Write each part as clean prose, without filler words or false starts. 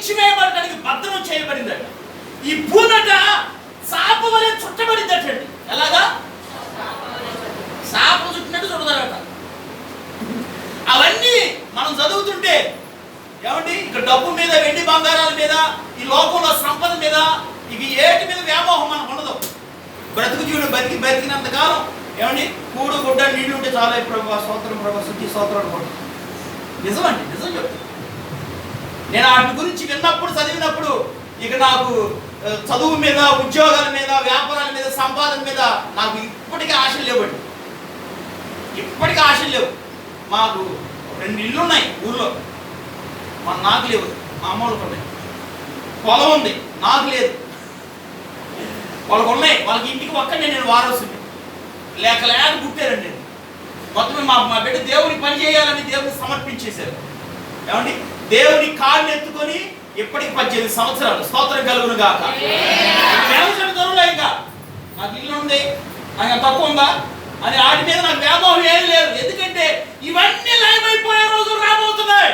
అణిచివేయబడడానికి భద్రం చేయబడిందట. ఈ భూమట సాప వలె చుట్టబడిందటండి. ఎలాగా? సాప చుట్టినట్టు చుడతారట. అవన్నీ మనం చదువుతుంటే ఏమండి, ఇక్కడ డబ్బు మీద, వెండి బంగారాల మీద, ఈ లోకంలో సంపద మీద, ఇవి ఏటి మీద వ్యామోహం మనకు ఉండదు. బ్రతుకు జీవుడు బతికినంత కాలం ఏమండి, కూడు గుడ్డ నీళ్ళు ఉంటే చాలా ప్రభు స్తోత్రం, ప్రభు శుద్ధి స్తోత్రం అనుకోండి. నిజమండి, నిజం చెప్తాను. నేను వాటి గురించి విన్నప్పుడు, చదివినప్పుడు ఇక నాకు చదువు మీద, ఉద్యోగాల మీద, వ్యాపారాల మీద, సంపాదన మీద నాకు ఇప్పటికీ ఆశలు లేవండి. ఇప్పటికీ ఆశలు లేవు. మాకు 2 ఇళ్ళు ఉన్నాయి ఊళ్ళో, నాకు లేవు. మా అమ్మ వాళ్ళకు ఉన్నాయి. పొలం ఉంది, నాకు లేదు. వాళ్ళకు ఉన్నాయి. వాళ్ళకి ఇంటికి ఒక్కడే నేను వారసుని. లేక పుట్టారండి. మొత్తమే మా బిడ్డ దేవుని పని చేయాలని దేవుని సమర్పించేశారు. ఏమండి, దేవుని కాళ్ళు ఎత్తుకొని ఇప్పటికి 18 సంవత్సరాలు. స్తోత్రం కలుగును గాక. దొరలే ఇంకా నాకు ఇల్లు ఉంది, నాకు తక్కువ ఉందా అని వాటి మీద నాకు వ్యామోహం ఏం లేదు. ఎందుకంటే ఇవన్నీ లయమైపోయే రోజులు రాబోతున్నాయి.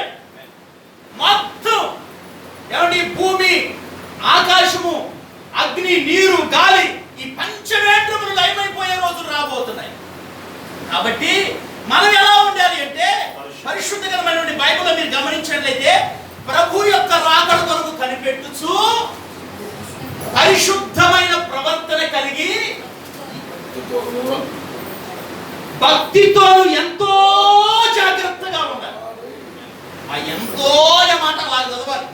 మొత్తం ఏమండి, భూమి, ఆకాశము, అగ్ని, నీరు, గాలి, ఈ పంచవేంద్రములు లయమైపోయే రోజులు రాబోతున్నాయి. కాబట్టి మనం ఎలా ఉండాలి అంటే, పరిశుద్ధమైన బైబిల్లో మీరు గమనించినట్లయితే, ప్రభు యొక్క రాకడ కొరకు కనిపెట్టుచు పరిశుద్ధమైన ప్రవర్తన కలిగి భక్తితో ఎంతో జాగ్రత్తగా ఉండాలి. ఆ ఎంతో మాట అలా చదవాలి.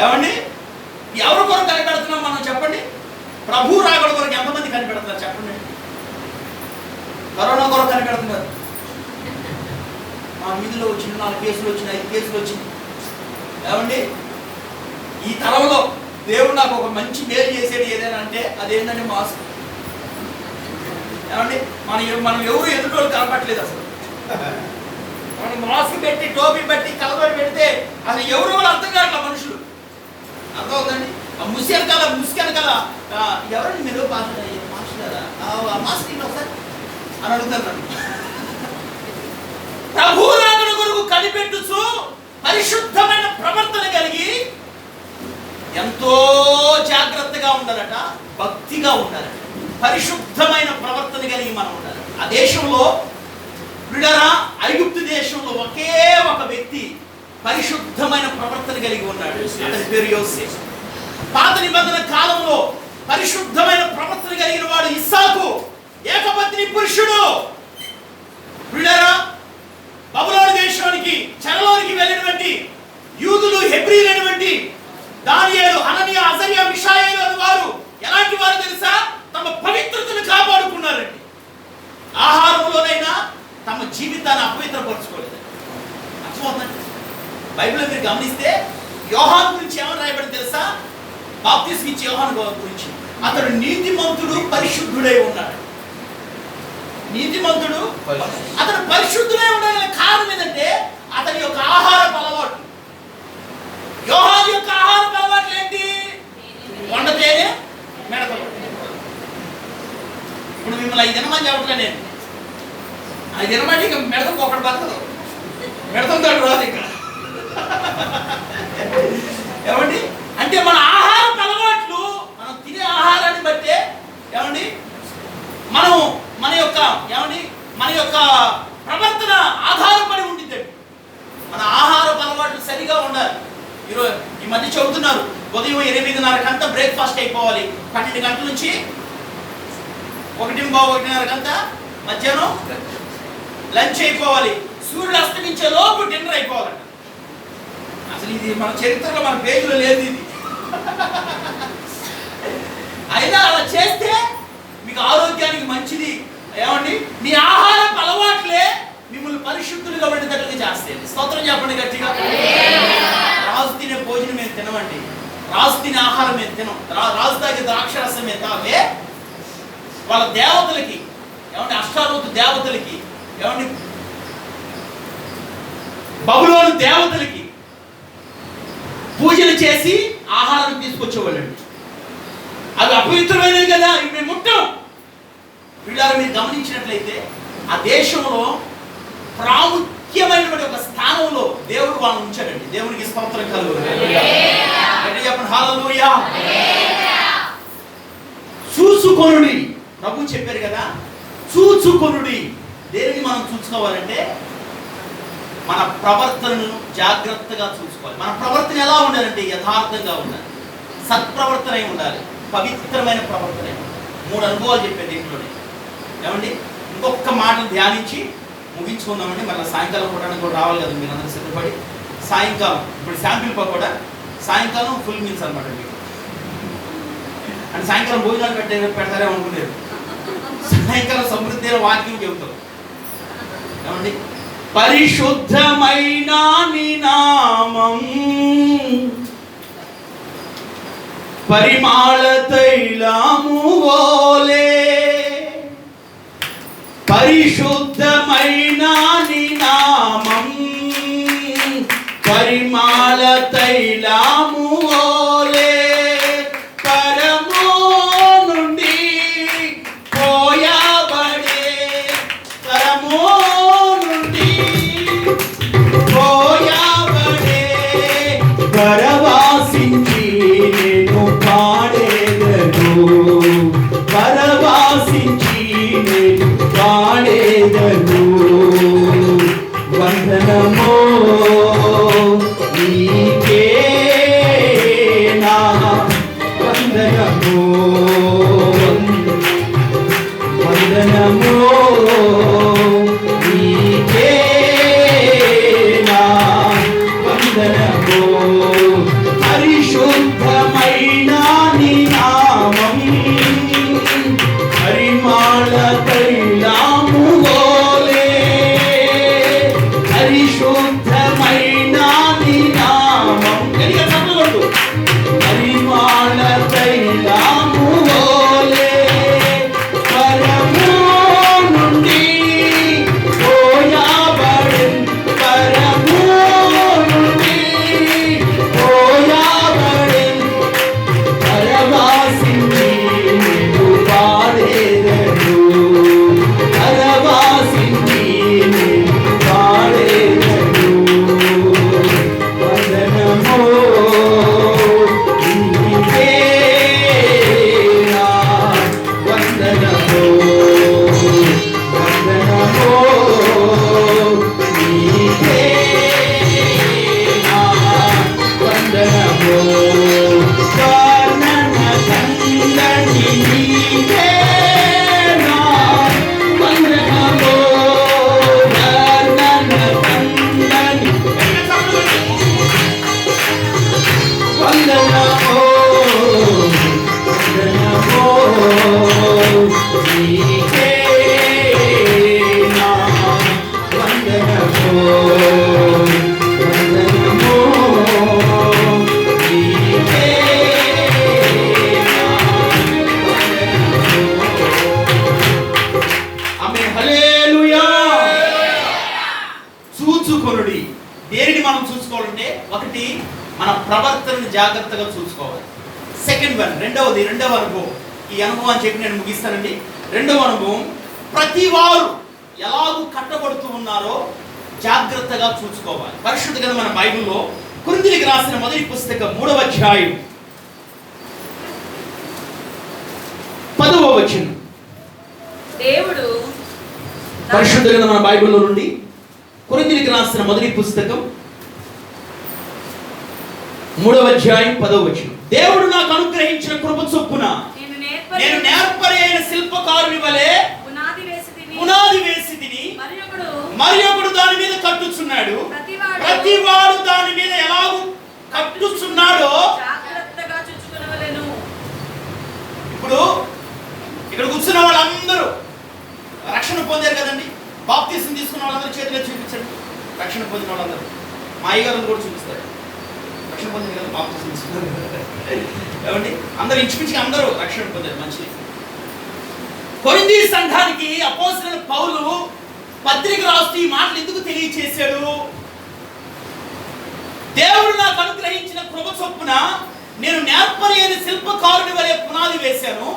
ఏమండి, ఎవరి కొరకు కనిపెడుతున్నాం మనం చెప్పండి? ప్రభు రాకడ కొరకు ఎంతమంది కనిపెడుతున్నారు చెప్పండి? కరోనా కొరకు కనిపెడుతున్నారు. మా వీధిలో వచ్చిన 4 కేసులు వచ్చినాయి, 5 కేసులు వచ్చింది. ఏమండి, ఈ తరంలో దేవుడు నాకు ఒక మంచి మేలు చేసేది ఏదైనా అంటే అదేంటంటే మాస్క్. ఏమండి, మనం ఎవరు ఎదుటోళ్ళు కనపట్లేదు. అసలు మనం మాస్క్ పెట్టి, టోపీ పెట్టి, కలబడి పెడితే అసలు ఎవరు వాళ్ళు అర్థం కావట్ల మనుషులు. అర్థం అవుతుందండి. ఆ ముసికల ఎవరండి మీరు మాస్టర్ మాస్క్ సార్ అని అడుగుతారు. ప్రభు రాకడ కొరకు కనిపెట్టుచు పరిశుద్ధమైన ప్రవర్తన కలిగి ఎంతో జాగ్రత్తగా ఉండాలట, భక్తిగా ఉండాలట, పరిశుద్ధమైన ప్రవర్తన కలిగి మనం ఉండాలి. ఆ దేశంలో విడరా ఐగుప్తు దేశంలో ఒకే ఒక వ్యక్తి పరిశుద్ధమైన ప్రవర్తన కలిగి ఉన్నాడు. అతని పేరు యోసేపు. పాత నిబంధన కాలంలో పరిశుద్ధమైన ప్రవర్తన కలిగిన వాడు ఇస్సాకు, ఏకపత్ని పురుషుడు. విడరా బబులోను దేశానికి, చెరలోనికి వెళ్ళినటువంటి యూదులు, హెబ్రీలైనటువంటి దానియేలు, హననియా, అజర్యా, మిషాయేలు అనే వారు ఎలాంటి వారు తెలుసా? తమ పవిత్రతను కాపాడుకున్నారండి. ఆహారంలోనైనా తమ జీవితాన్ని అపవిత్రపరచుకోలేదు. అర్థమవుతుందండి. బైబిల్లో మీరు గమనిస్తే యోహాను గురించి ఏమని రాయబడింది తెలుసా? బాప్తిస్మం ఇచ్చే యోహాను గురించి, అతడు నీతిమంతుడు, పరిశుద్ధుడై ఉన్నాడు. నీతిమంతుడు, అతను పరిశుద్ధుడై ఉండగల కారణం ఏంటంటే అతని యొక్క ఆహారపు అలవాటు. యోహాను యొక్క ఆహారపు అలవాట్లు ఏంటి? వండ తేనె, మెడతలు. ఇప్పుడు మిమ్మల్ని 5 దినమని చెప్పట్లే నేను. 5 దినమంటే ఇక మెడతం ఒకటి బతకదు, మెడతంతో రాదు ఇక్కడ. ఏమండి, అంటే మన ఆహారపు అలవాట్లు, మనం తినే ఆహారాన్ని బట్టే ఏమండి మనం మన యొక్క ప్రవర్తన ఆధారపడి ఉంటుందండి. మన ఆహారపు అలవాట్లు సరిగా ఉండాలి. ఈ మధ్య చెబుతున్నారు, ఉదయం 8:30 బ్రేక్ఫాస్ట్ అయిపోవాలి, 12 గంటల నుంచి 1:15 మధ్యాహ్నం లంచ్ అయిపోవాలి, సూర్యుడు అస్తమించే లోపు డిన్నర్ అయిపోవాలంట. అసలు ఇది మన చరిత్రలో, మన పేజీలో లేదు ఇది. అయినా అలా చేస్తే మీకు ఆరోగ్యానికి మంచిది. ఏమండి, మీ ఆహారపు అలవాట్లే మిమ్మల్ని పరిశుద్ధులుగా ఉండేటట్లుగా చేస్తాయి. స్తోత్రం చెప్పండి గట్టిగా. రాజు తినే భోజనం మేము తినమండి, రాజు తినే ఆహారం మేము తినం, రాజు తాగే ద్రాక్షరసం మేము తాగే. వాళ్ళ దేవతలకి, ఏమంటే అష్టారోతు దేవతలకి, ఏమండి బబులోను దేవతలకి పూజలు చేసి ఆహారం తీసుకొచ్చేవాళ్ళండి. అవి అపవిత్రమైనవి కదా, ఇవి మేము ముట్టం. వీళ్ళని మీరు గమనించినట్లయితే ఆ దేశంలో ప్రాముఖ్యమైనటువంటి ఒక స్థానంలో దేవుడు వాళ్ళని ఉంచాడండి. దేవునికి స్తోత్రం కలుగును. చెప్పండి హల్లెలూయా. చూచుకొనుడి, ప్రభు చెప్పారు కదా, చూచుకొనుడి. దేనిని మనం చూసుకోవాలంటే మన ప్రవర్తనను జాగ్రత్తగా చూసుకోవాలి. మన ప్రవర్తన ఎలా ఉండాలంటే యథార్థంగా ఉండాలి, సత్ప్రవర్తన ఉండాలి, పవిత్రమైన ప్రవర్తన. 3 అనుభవాలు చెప్పారు దీంట్లోనే. ఏమండి, ఇంకొక మాటను ధ్యానించి ముగించుకుందామండి. మళ్ళీ సాయంకాలం కూడా కూడా రావాలి కదా, మీరు అందరూ సిద్ధపడి. సాయంకాలం ఇప్పుడు శాంపిల్ పకోడా, సాయంకాలం ఫుల్ మీల్స్ అనమాట మీకు. అంటే సాయంకాలం భోజనాలు పెడతారేమో అనుకునేది, సాయంకాలం సమృద్ధి వాక్యం చెబుతారు. ఏమండి, పరిశుద్ధమైన నీ నామం పరిమళ తైలము వలె, పరిశుద్ధమైన నీ నామం పరిమళ తైలము వలె, పరము నుండి పోయబడే, పరము నుండి పోయబడే, పరవాసించి నేను పాడేదను, పరవాసించి నేను పాడేదను. వందనమో నీకే నా వందనమో, వందనమో నీకే నా వందనమో. పరిశుద్ధమైన నీ నామం పరిమళ తైలము వలె, పరిశుద్ధమైన నీ నామం పరిమళ తైలము వలె, పరము నుండి పోయబడే, పరము నుండి పోయబడే, పరవాసించి నేను పాడేదను, పరవాసించి నేను పాడేదను. వందనమో నీకే నా వందనమో, వందనమో నీకే నా వందనమో. కర్ణన కందని నీకే నా వందనమో, కర్ణన కందని వందనమో, వందనమో నీకే నా వందనమో, వందనమో నీకే నా వందనమో. ఆమేన్, హల్లెలూయా. చూచుకొనుడి. దేనిని మనం చూసుకోవాలంటే, ఒకటి మన ప్రవర్తనను జాగ్రత్తగా చూసుకోవాలి. సెకండ్ వన్, రెండవ అనుభవం. ఈ అనుభవాన్ని చెప్పి నేను ముగిస్తానండి. రెండవ అనుభవం, ప్రతి వారు ఎలాగూ కట్టబడుతూ ఉన్నారో జాగ్రత్తగా చూసుకోవాలి. పరిశుద్ధ గ్రంథం మన బైబిల్లో కొరింథీయులకు రాసిన మొదటి పుస్తకం 3వ అధ్యాయం 10వ వచనం. దేవుడు పరిశుద్ధ గ్రంథం మన బైబిల్లో నుండి కొరింథీయులకు రాసిన మొదటి పుస్తకం 3వ అధ్యాయం 10వ వచనం. దేవుడు నాకు అనుగ్రహించిన కృప చొప్పున నేను నేర్పరి అయిన శిల్పకారుని వలె పునాది వేసి తిని మరి ఒకడు దాని మీద కట్టుచున్నాడు. ప్రతివాడు దాని మీద ఎలాగూ కట్టుచున్నాడో జాగ్రత్తగా చూచుకొనవలెను. ఇప్పుడు ఇక్కడ కూర్చున్న వాళ్ళందరూ రక్షణ పొందారు కదండి. బాప్తిసం తీసుకున్న వాళ్ళందరూ చేతిలో చూపించండి. రక్షణ పొందిన వాళ్ళందరూ మా అయ్యగారు కూడా చూపిస్తారు. రక్షణ పొందిన కదా బాప్తిసం తీసుకున్నారు ఏమండి, అందరూ ఇంచుమించి అందరూ రక్షణ పొందారు. మంచిది. కొరింథీ సంఘానికి అపోస్తలుడైన పౌలు పత్రిక రాస్తూ ఈ మాటలు ఎందుకు తెలియచేశాడు? దేవుడు నాకు అనుగ్రహించిన కృప చొప్పున నేను నేర్పరి అయిన శిల్పకారుని వలె పునాది వేశాను,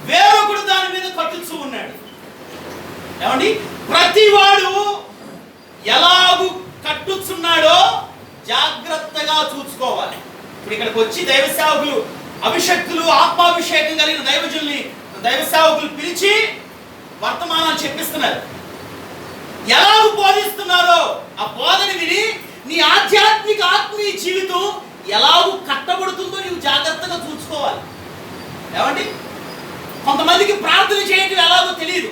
వేరొకడు దాని మీద కట్టుచూ ఉన్నాడు. ఏమండి, ప్రతివాడు ఎలాగూ కట్టుచున్నాడో జాగ్రత్తగా చూసుకోవాలి. ఇప్పుడు ఇక్కడికి వచ్చి దైవ సేవకులు, అభిషక్తులు, ఆత్మాభిషేకం కలిగిన దైవజనుల్ని, దైవ సేవకులు పిలిచి వర్తమానాలు చెప్పిస్తున్నారు. ఎలా బోధిస్తున్నారో ఆ బోధన విని నీ ఆధ్యాత్మిక ఆత్మీయ జీవితం ఎలాగూ కట్టబడుతుందో నీవు జాగ్రత్తగా చూసుకోవాలి. ఏమండి, కొంతమందికి ప్రార్థన చేయటం ఎలాగో తెలియదు,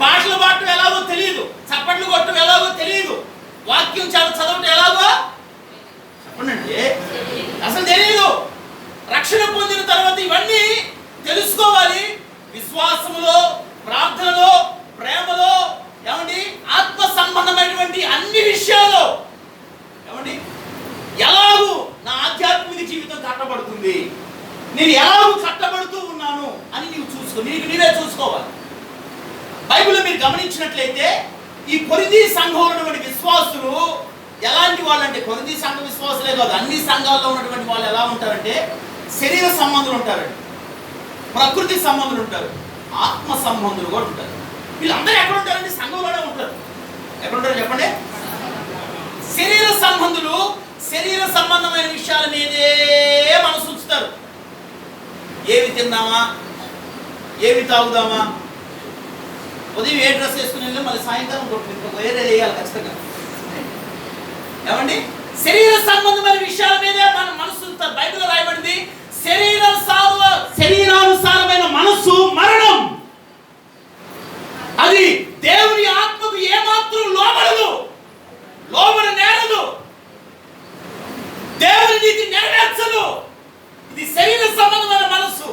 పాటలు పాడటం ఎలాగో తెలియదు, చప్పట్లు కొట్టడం ఎలాగో తెలియదు, వాక్యం చదవటం ఎలాగో చెప్పండి అసలు తెలియదు. రక్షణ పొందిన తర్వాత ఇవన్నీ తెలుసుకోవాలి. విశ్వాసములో, ప్రార్థనలో, ప్రేమలో, ఏమండి, ఆత్మ సంబంధమైనటువంటి అన్ని విషయాల్లో ఏమండి ఎలాగూ నా ఆధ్యాత్మిక జీవితం కట్టబడుతుంది, నేను ఎలాగూ కట్టబడుతూ ఉన్నాను అని నీవు చూసుకో, నీవే చూసుకోవాలి. బైబిల్లో మీరు గమనించినట్లయితే ఈ కొరింథీ సంఘంలో ఉన్నటువంటి విశ్వాసులు ఎలాంటి వాళ్ళు అంటే, కొరింథీ సంఘ విశ్వాసులే కాదు, అన్ని సంఘాల్లో ఉన్నటువంటి వాళ్ళు ఎలా ఉంటారంటే శరీర సంబంధులు ఉంటారండి, ప్రకృతి సంబంధులు ఉంటారు, ఆత్మ సంబంధులు కూడా ఉంటారు. వీళ్ళందరూ ఎక్కడ ఉంటారండి? సంఘంలోనే ఉంటారు. ఎక్కడ ఉంటారు చెప్పండి? శరీర సంబంధులు శరీర సంబంధమైన విషయాల మీదే మనసు ఉంచుతారు. ఏమి తిందామా, ఏమి తాగుదామా, ఉదయం ఏ డ్రెస్ వేసుకుని వెళ్ళి మళ్ళీ సాయంకాలం వేరే వేయాలి ఖచ్చితంగా. ఏమండి, శరీర సంబంధమైన విషయాల మీదే మన మనసు ఉంచుతారు. బైబిల్లో రాయబడింది శరీరానుసారమైన మనస్సు మరణం, అది దేవుని ఆత్మకు ఏమాత్రం లోబడ నేరదు, దేవుని నీతి నెరవేర్చదు. ఇది శరీర సంబంధమైన మనస్సు.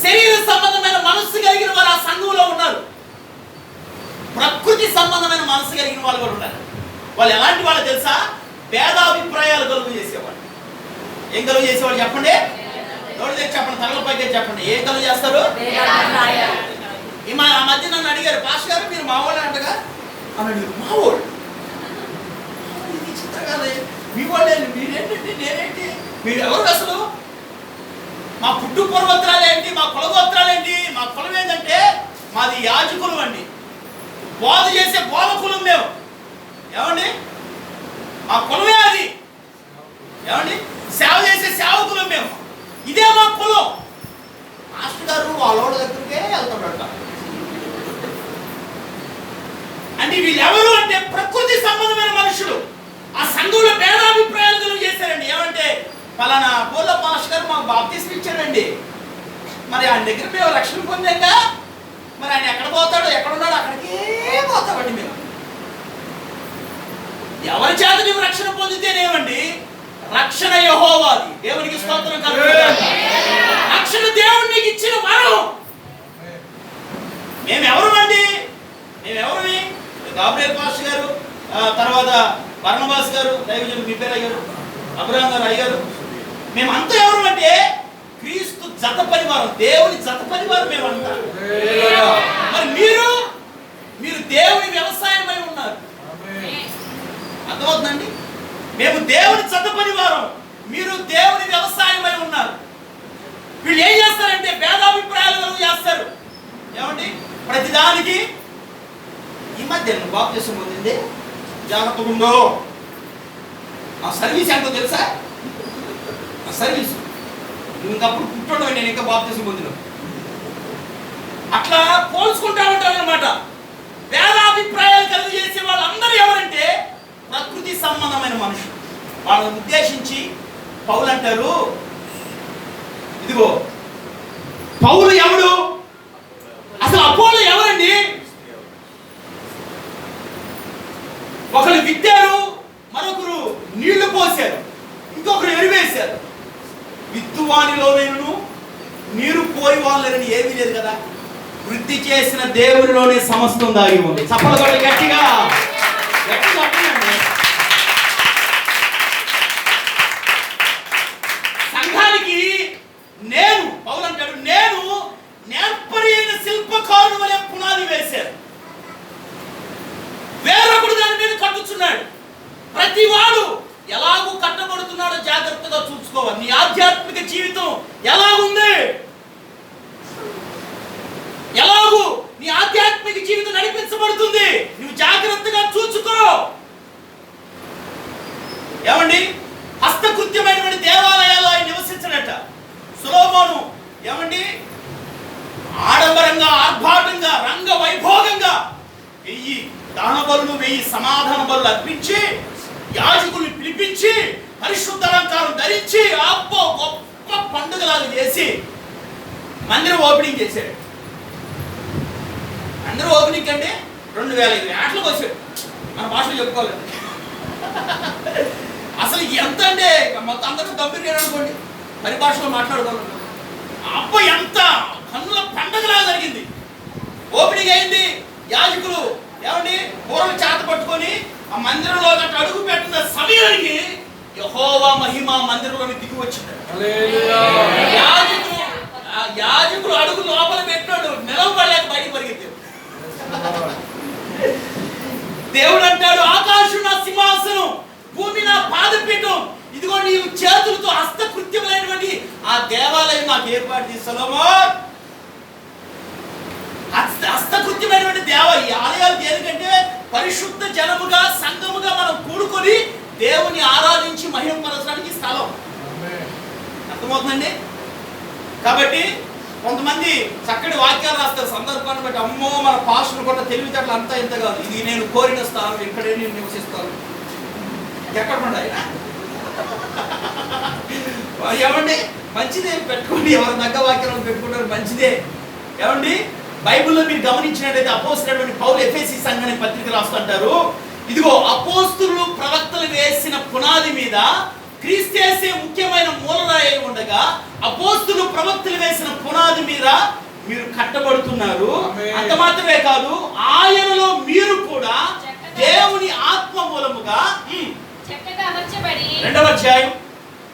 శరీర సంబంధమైన మనస్సు కలిగిన వారు ఆ సంఘంలో ఉన్నారు. ప్రకృతి సంబంధమైన మనస్సు కలిగిన వాళ్ళు కూడా ఉన్నారు. వాళ్ళు ఎలాంటి వాళ్ళు తెలుసా? భేదాభిప్రాయాలు కలుగు చేసేవాళ్ళు. ఏం కలుగు చేసేవాళ్ళు చెప్పండి? ఎవరు తెచ్చి చెప్పండి, తరల పైకి చెప్పండి. ఏం కలుగు చేస్తారు? ఆ మధ్య నన్ను అడిగారు, పాస్ గారు మీరు మా వాళ్ళు అంటగా అని అడిగారు. మా వాళ్ళు చిత్రకాలే, మీ వాళ్ళే, మీరేంటండి, నేనేంటి, మీరు ఎవరు అసలు? మా పుట్టు పూర్వోత్తరాలు ఏంటి, మా కులగోత్రాలు ఏంటి? మా కులం ఏంటంటే మాది యాజకులు అండి, బోధ చేసే బోధకులం మేము. ఏమండి, మా కులమే అది. ఏమండి, సేవ చేసే సేవకులం మేము. ఇదే మా కులం. మాస్టర్ గారు వాళ్ళోడ దగ్గరికే వెళ్తాడట. అంటే వీళ్ళెవరు అంటే ప్రకృతి సంబంధమైన మనుషులు. ఆ సంఘంలో భేదాభిప్రాయాలు కలుగు చేశారండి. ఏమంటే పలానా పోల మాస్టర్ గారు మాకు బాప్తిస్మం ఇచ్చారండి, మరి ఆయన దగ్గర మేము రక్షణ పొందాక మరి ఆయన ఎక్కడ పోతాడో, ఎక్కడున్నాడో అక్కడికే పోతామండి మేము. ఎవరి చేత నువ్వు రక్షణ పొందితేనేమండి? రక్షణ యెహోవాది. దేవునికి స్తోత్రం కలుగుగాక. రక్షణ దేవుడు నీకు ఇచ్చిన వరం. మేమెవరు అండి? మేమెవరు? గాబ్రియల్ పాస్టర్ గారు, తర్వాత బర్నబాస్ గారు, దైవజనులు మీ పేరు అయ్యారు, అబ్రహాం గారు అయ్యారు, మేమంతా ఎవరు అంటే క్రీస్తు జత పరివారం, దేవుని జత పరివారం మేమంతా. మరి మీరు దేవుని వ్యవసాయమై ఉన్నారు. అర్థమవుతుందండి? మేము దేవుని జత పరివారం, మీరు దేవుని వ్యవసాయమై ఉన్నారు. వీళ్ళు ఏం చేస్తారంటే భేదాభిప్రాయాలు చేస్తారు. ఏమండి, ప్రతిదానికి ఈ మధ్య బాప్తిస్మం పొందింది, జాగ్రత్తగా ఉందో. ఆ సర్వీస్ ఎంతో తెలుసా? ఆ సర్వీస్ నువ్వు ఇంకప్పుడు పుట్టడం, నేను ఇంకా బాప్తిస్మం పొందిన. అట్లా పోల్చుకుంటా ఉంటారు అనమాట. భేదాభిప్రాయాలు కలిగి చేసే వాళ్ళందరూ ఎవరంటే ప్రకృతి సంబంధమైన మనుషులు. వాళ్ళని ఉద్దేశించి పౌలు అంటారు, ఇదిగో పౌలు ఎవడు? అసలు అపోలో ఎవరండి? ఒకరు విత్తారు, మరొకరు నీళ్లు పోసారు, ఇంకొకరు ఎరువేశారు. విత్తువానిలోనేను నీరు పోయి వాళ్ళని ఏమీ లేదు కదా. వృద్ధి చేసిన దేవునిలోనే సమస్తం దాగి ఉంది. చప్పలు కొట్టి గట్టిగా గట్టిగా. సంఘానికి నేను, పౌలు అంటాడు, నేను నేర్పరి అయిన శిల్పకారుడు వలె పునాది వేశారు, వేరొకడు దాని మీద కట్టుచున్నాడు. ప్రతి వాడు ఎలాగూ కట్టబడుతున్నాడో జాగ్రత్తగా చూసుకోవాలి. నీ ఆధ్యాత్మిక జీవితం ఎలాగుంది, ఎలాగూ నీ ఆధ్యాత్మిక జీవితం నడిపించబడుతుంది, నువ్వు జాగ్రత్తగా చూసుకో. ఏమండి హస్తకృత్యమైనటువంటి దేవాలయాలు ఆయన నివసించడట. సొలొమోను ఏమండి ఆడంబరంగా ఆర్భాటంగా రంగ వైభోగంగా 1000 దహన బలులు 1000 సమాధాన బలులు అర్పించి యాజకుల్ని పిలిపించి పరిశుద్ధ అలంకారం ధరించి అబ్బో గొప్ప పండుగలాగా చేసి మందిరం ఓపెనింగ్ చేశాడు. అందరూ ఓపెనింగ్ అంటే 2000 ఆటలకు వచ్చాడు. మన భాషలో చెప్పుకోలేదు. అసలు ఎంత అంటే మొత్తం అందరూ గంభీర్ అనుకోండి, పరిభాషలో మాట్లాడుకోవాలి. అబ్బ ఎంత కన్నుల పండగలాగా జరిగింది. ఓపెనింగ్ అయింది. యాజకులు ఏమండి కూరలు చేత పట్టుకొని ఆ మందిరంలో అడుగు పెట్టిన సమయానికి యెహోవా మహిమ మందిరంలోని దిగి వచ్చింది. యాజకులు అడుగు లోపల పెట్టాడు, నిలవలేక బయటికి పరిగెత్తాడు. దేవుడు అంటాడు, ఆకాశం నా సింహాసనం, భూమి నా పాదపీఠం, ఇదిగో నీవు చేతులతో హస్తకృత్యమైనటువంటి ఆ దేవాలయం నాకు ఏర్పాటు చేసి సొలొమోన్. హస్తకృత్యమైనటువంటి ఈ ఆలయాలు దేనికంటే పరిశుద్ధ జనముగా సంఘముగా మనం కూడుకొని దేవుని ఆరాధించి మహిమపరచడానికి స్థలం. అర్థమవుతుందండి? కాబట్టి కొంతమంది చక్కటి వాక్యాలు రాస్తారు సందర్భాన్ని బట్టి. అమ్మో మన పాస్టర్ కూడా తెలివితేటలు అంతా ఇంత కాదు, ఇది నేను కోరిన స్థానం, ఇక్కడే నేను నివసిస్తాను. ఎక్కడ ఉన్నాయి ఏమండి? మంచిదే, పెట్టుకోండి. ఎవరు తగ్గ వాక్యాలను పెట్టుకుంటారు, మంచిదే. ఏమండి బైబిల్లో మీరు గమనించినట్లయితే అపోస్తలుడైన పౌలు ఎఫెసీ సంఘానికి పత్రిక రాస్తుంటారు, ఇదిగో అపోస్తలులు ప్రవక్తలు వేసిన పునాది మీద క్రీస్తు ముఖ్యమైన మూలరాయి ఉండగా అపోస్తలులు ప్రవక్తలు వేసిన పునాది మీద మీరు కట్టబడుతున్నారు. అంత మాత్రమే కాదు, ఆయనలో మీరు కూడా దేవుని ఆత్మ మూలముగా చక్కగా అమర్చబడి 2వ అధ్యాయం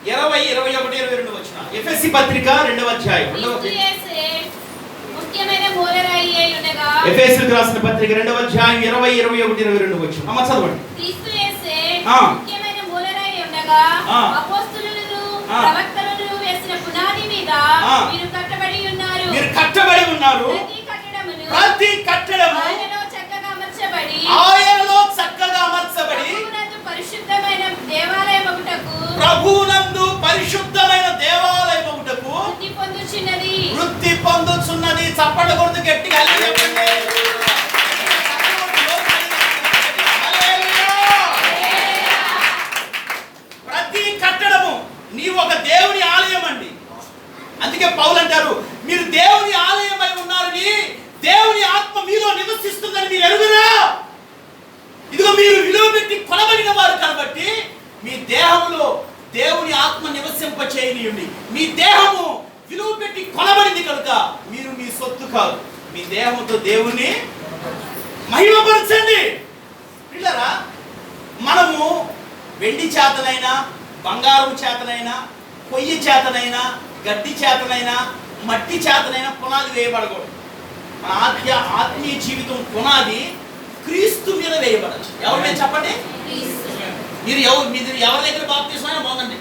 20, 21, 22 వచనం. ఎఫెసీ పత్రిక 2వ అధ్యాయం ముఖ్యమైన మూలరాయి అయి ఉండగా. ఎఫెసీయులకు రాసిన పత్రిక 2వ అధ్యాయం 20, 21, 22 వచనం. అమ్మ చదవండి. క్రీస్తు యేసే ముఖ్యమైన మూలరాయి ఉండగా అపోస్తలులు ప్రవక్తలు వేసిన పునాది మీద మీరు కట్టబడి ఉన్నారు. మీరు కట్టబడి ఉన్నారు. ప్రతి కట్టడము ఆయనలో చక్కగా అమర్చబడి పరిశుద్ధమైన దేవాలయం ఒకటకు వృద్ధి పొందుచున్నది. చప్పట్ల కొడుతూ గట్టిగా చెప్పండి. ప్రతి కట్టడము నీవు ఒక దేవుని ఆలయం అండి. అందుకే పౌలు అంటారు, మీరు దేవుని ఆలయమై ఉన్నారని, దేవుని ఆత్మ మీలో నివసిస్తుందని మీరు ఎరుగురా. ఇదిగో మీరు విలువ పెట్టి కొనబడిన వారు కాబట్టి మీ దేహంలో దేవుని ఆత్మ నివసింప చేయనియండి. మీ దేహము విలువ పెట్టి కొనబడింది కనుక మీరు మీ సొత్తు కాదు. మీ దేహంతో దేవుని మహిమపరచండి. పిల్లరా, మనము వెండి చేతనైనా, బంగారం చేతనైనా, పొయ్యి చేతనైనా, గడ్డి చేతనైనా, మట్టి చేతనైనా పునాది వేయబడకూడదు. మన ఆత్మీయ జీవితం పునాది క్రీస్తు మీద వేయబడాలి. ఎవరి మీద చెప్పండి? మీరు ఎవరి దగ్గర బాప్తిస్మమైనా పొందండి.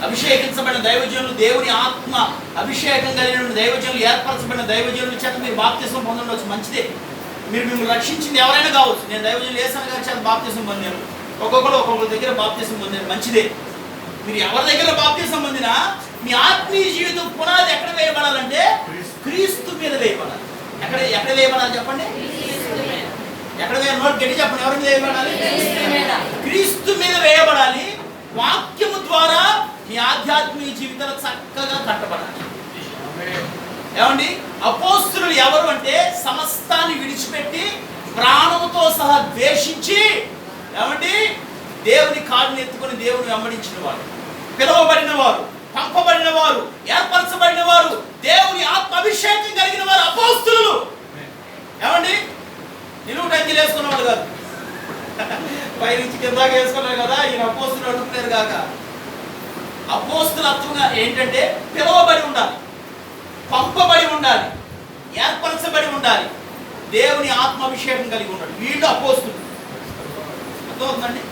అభిషేకించబడిన దైవజనులు, దేవుని ఆత్మ అభిషేకం కలిగిన దైవజనులు, ఏర్పరచబడిన దైవజనుల చేత మీరు బాప్తిస్మం పొందవచ్చు, మంచిదే. మీరు మిమ్మల్ని రక్షించింది ఎవరైనా కావచ్చు. నేను దైవజనులు యేసయ్య గారి చేత బాప్తిస్మం పొందాను, ఒక్కొక్కరి దగ్గర బాప్తిస్మం పొందాను, మంచిదే. మీరు ఎవరి దగ్గర బాప్తిస్మం పొందినా మీ ఆత్మీయ జీవితం పునాది ఎక్కడ వేయబడాలంటే క్రీస్తు మీద వేయబడాలి. ఎక్కడ వేయబడాలి చెప్పండి? ఎక్కడ నోట్ గట్టి చెప్పండి. ఎవరి మీద వేయబడాలి? క్రీస్తు మీద వేయబడాలి. వాక్యము ద్వారా మీ ఆధ్యాత్మిక జీవితాలు చక్కగా కట్టబడాలి. ఏమండి అపోస్తలులు ఎవరు అంటే సమస్తాన్ని విడిచిపెట్టి ప్రాణముతో సహా ద్వేషించి ఏమండి దేవుని కాడుని ఎత్తుకొని దేవుని వెంబడించిన వారు, పిలువబడిన వారు, పంపబడిన వారు, ఏర్పరచబడిన వారు, దేవుని ఆత్మ అభిషేకం కలిగిన వారు అపోస్తలులు. ఏమండి నిలువు టంకిలు వేసుకున్న వాళ్ళు కాదు, పైనుంచి కిందాక వేసుకున్నారు కదా. ఈయన అపోస్తలులు అడుగుతున్నారు కాక. అపోస్తలత్వంగా ఏంటంటే పిలువబడి ఉండాలి, పంపబడి ఉండాలి, ఏర్పరచబడి ఉండాలి, దేవుని ఆత్మాభిషేకం కలిగి ఉండాలి. వీళ్ళు అపోస్తలులు. అర్థమవుతుందండి?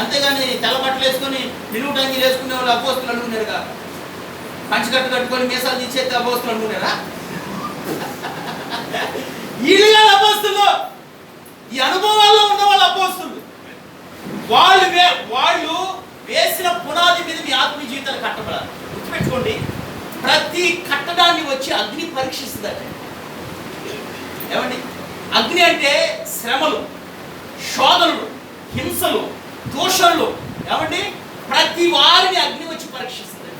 అంతేగాని తెల్ల బట్టలు వేసుకొని నిలువు టంగిలు వేసుకునే వాళ్ళు అపోస్తలులు అనుకున్నారు కాక. పంచకట్టు కట్టుకొని మీసాలు తీసేస్తే అపోస్తలులు అనుకున్నారా? వీళ్ళు కాదు అపోస్తలులు. ఈ అనుభవాల్లో ఉన్న వాళ్ళు అపోస్తలులు. వాళ్ళు వేసిన పునాది మీద మీ ఆత్మీయ జీవితాలు కట్టబడాలి. గుర్తుపెట్టుకోండి, ప్రతి కట్టడాన్ని వచ్చి అగ్ని పరీక్షిస్తుందట. ఏమండి, అగ్ని అంటే శ్రమలు, శోధనలు, హింసలు, దోషాలు. ఏమండి, ప్రతి వారిని అగ్ని వచ్చి పరీక్షిస్తుంది.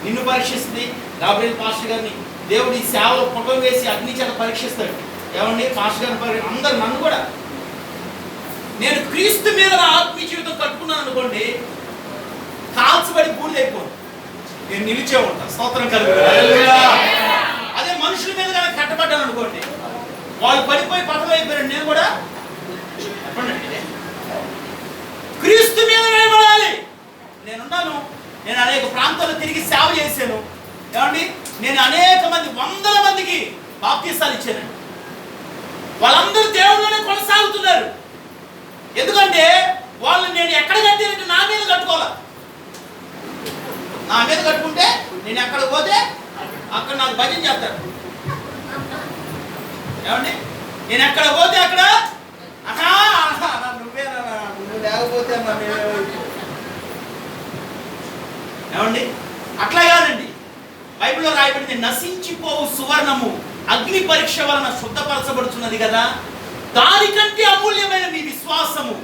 నిన్ను పరీక్షిస్తుంది. గాబ్రియల్ పాస్టర్ గారిని దేవుడు ఈ సేవలో ఫోటో వేసి అగ్ని చేత పరీక్షిస్తాడు. ఏమండి, పాస్టర్ గారిని అందరు, నన్ను కూడా. నేను క్రీస్తు మీద నా ఆత్మీయ జీవితం కట్టుకున్నాను అనుకోండి, కాల్చబడి బూడిదైపోను, నేను నిలిచే ఉంటాను. స్తోత్రం కలుగును. అదే మనుషుల మీద కనుక కట్టబడ్డాను అనుకోండి, వాళ్ళు పడిపోయి పతనం అయిపోయారు, నేను కూడా క్రీస్తు మీద నిలబడాలి. నేనున్నాను. నేను అనేక ప్రాంతాల్లో తిరిగి సేవ చేశాను. ఏమండి, నేను అనేక మంది, వందల మందికి బాప్తీసాలు ఇచ్చానండి. వాళ్ళందరూ దేవుళ్ళనే కొనసాగుతున్నారు. ఎందుకంటే వాళ్ళు నేను ఎక్కడ కట్టినట్టు నా మీద కట్టుకోవాలి. నా మీద కట్టుకుంటే నేను ఎక్కడ పోతే అక్కడ నాకు భజన చేస్తాడు. ఏమండి, నేను ఎక్కడ పోతే అక్కడ నువ్వు లేకపోతే ఏమండి, అట్లా కాదండి. బైబిల్లో రాయబడింది, నశించిపోవు సువర్ణము అగ్ని పరీక్ష వలన శుద్ధపరచబడుతున్నది కదా, దానికంటే అమూల్యమైన మీ విశ్వాసము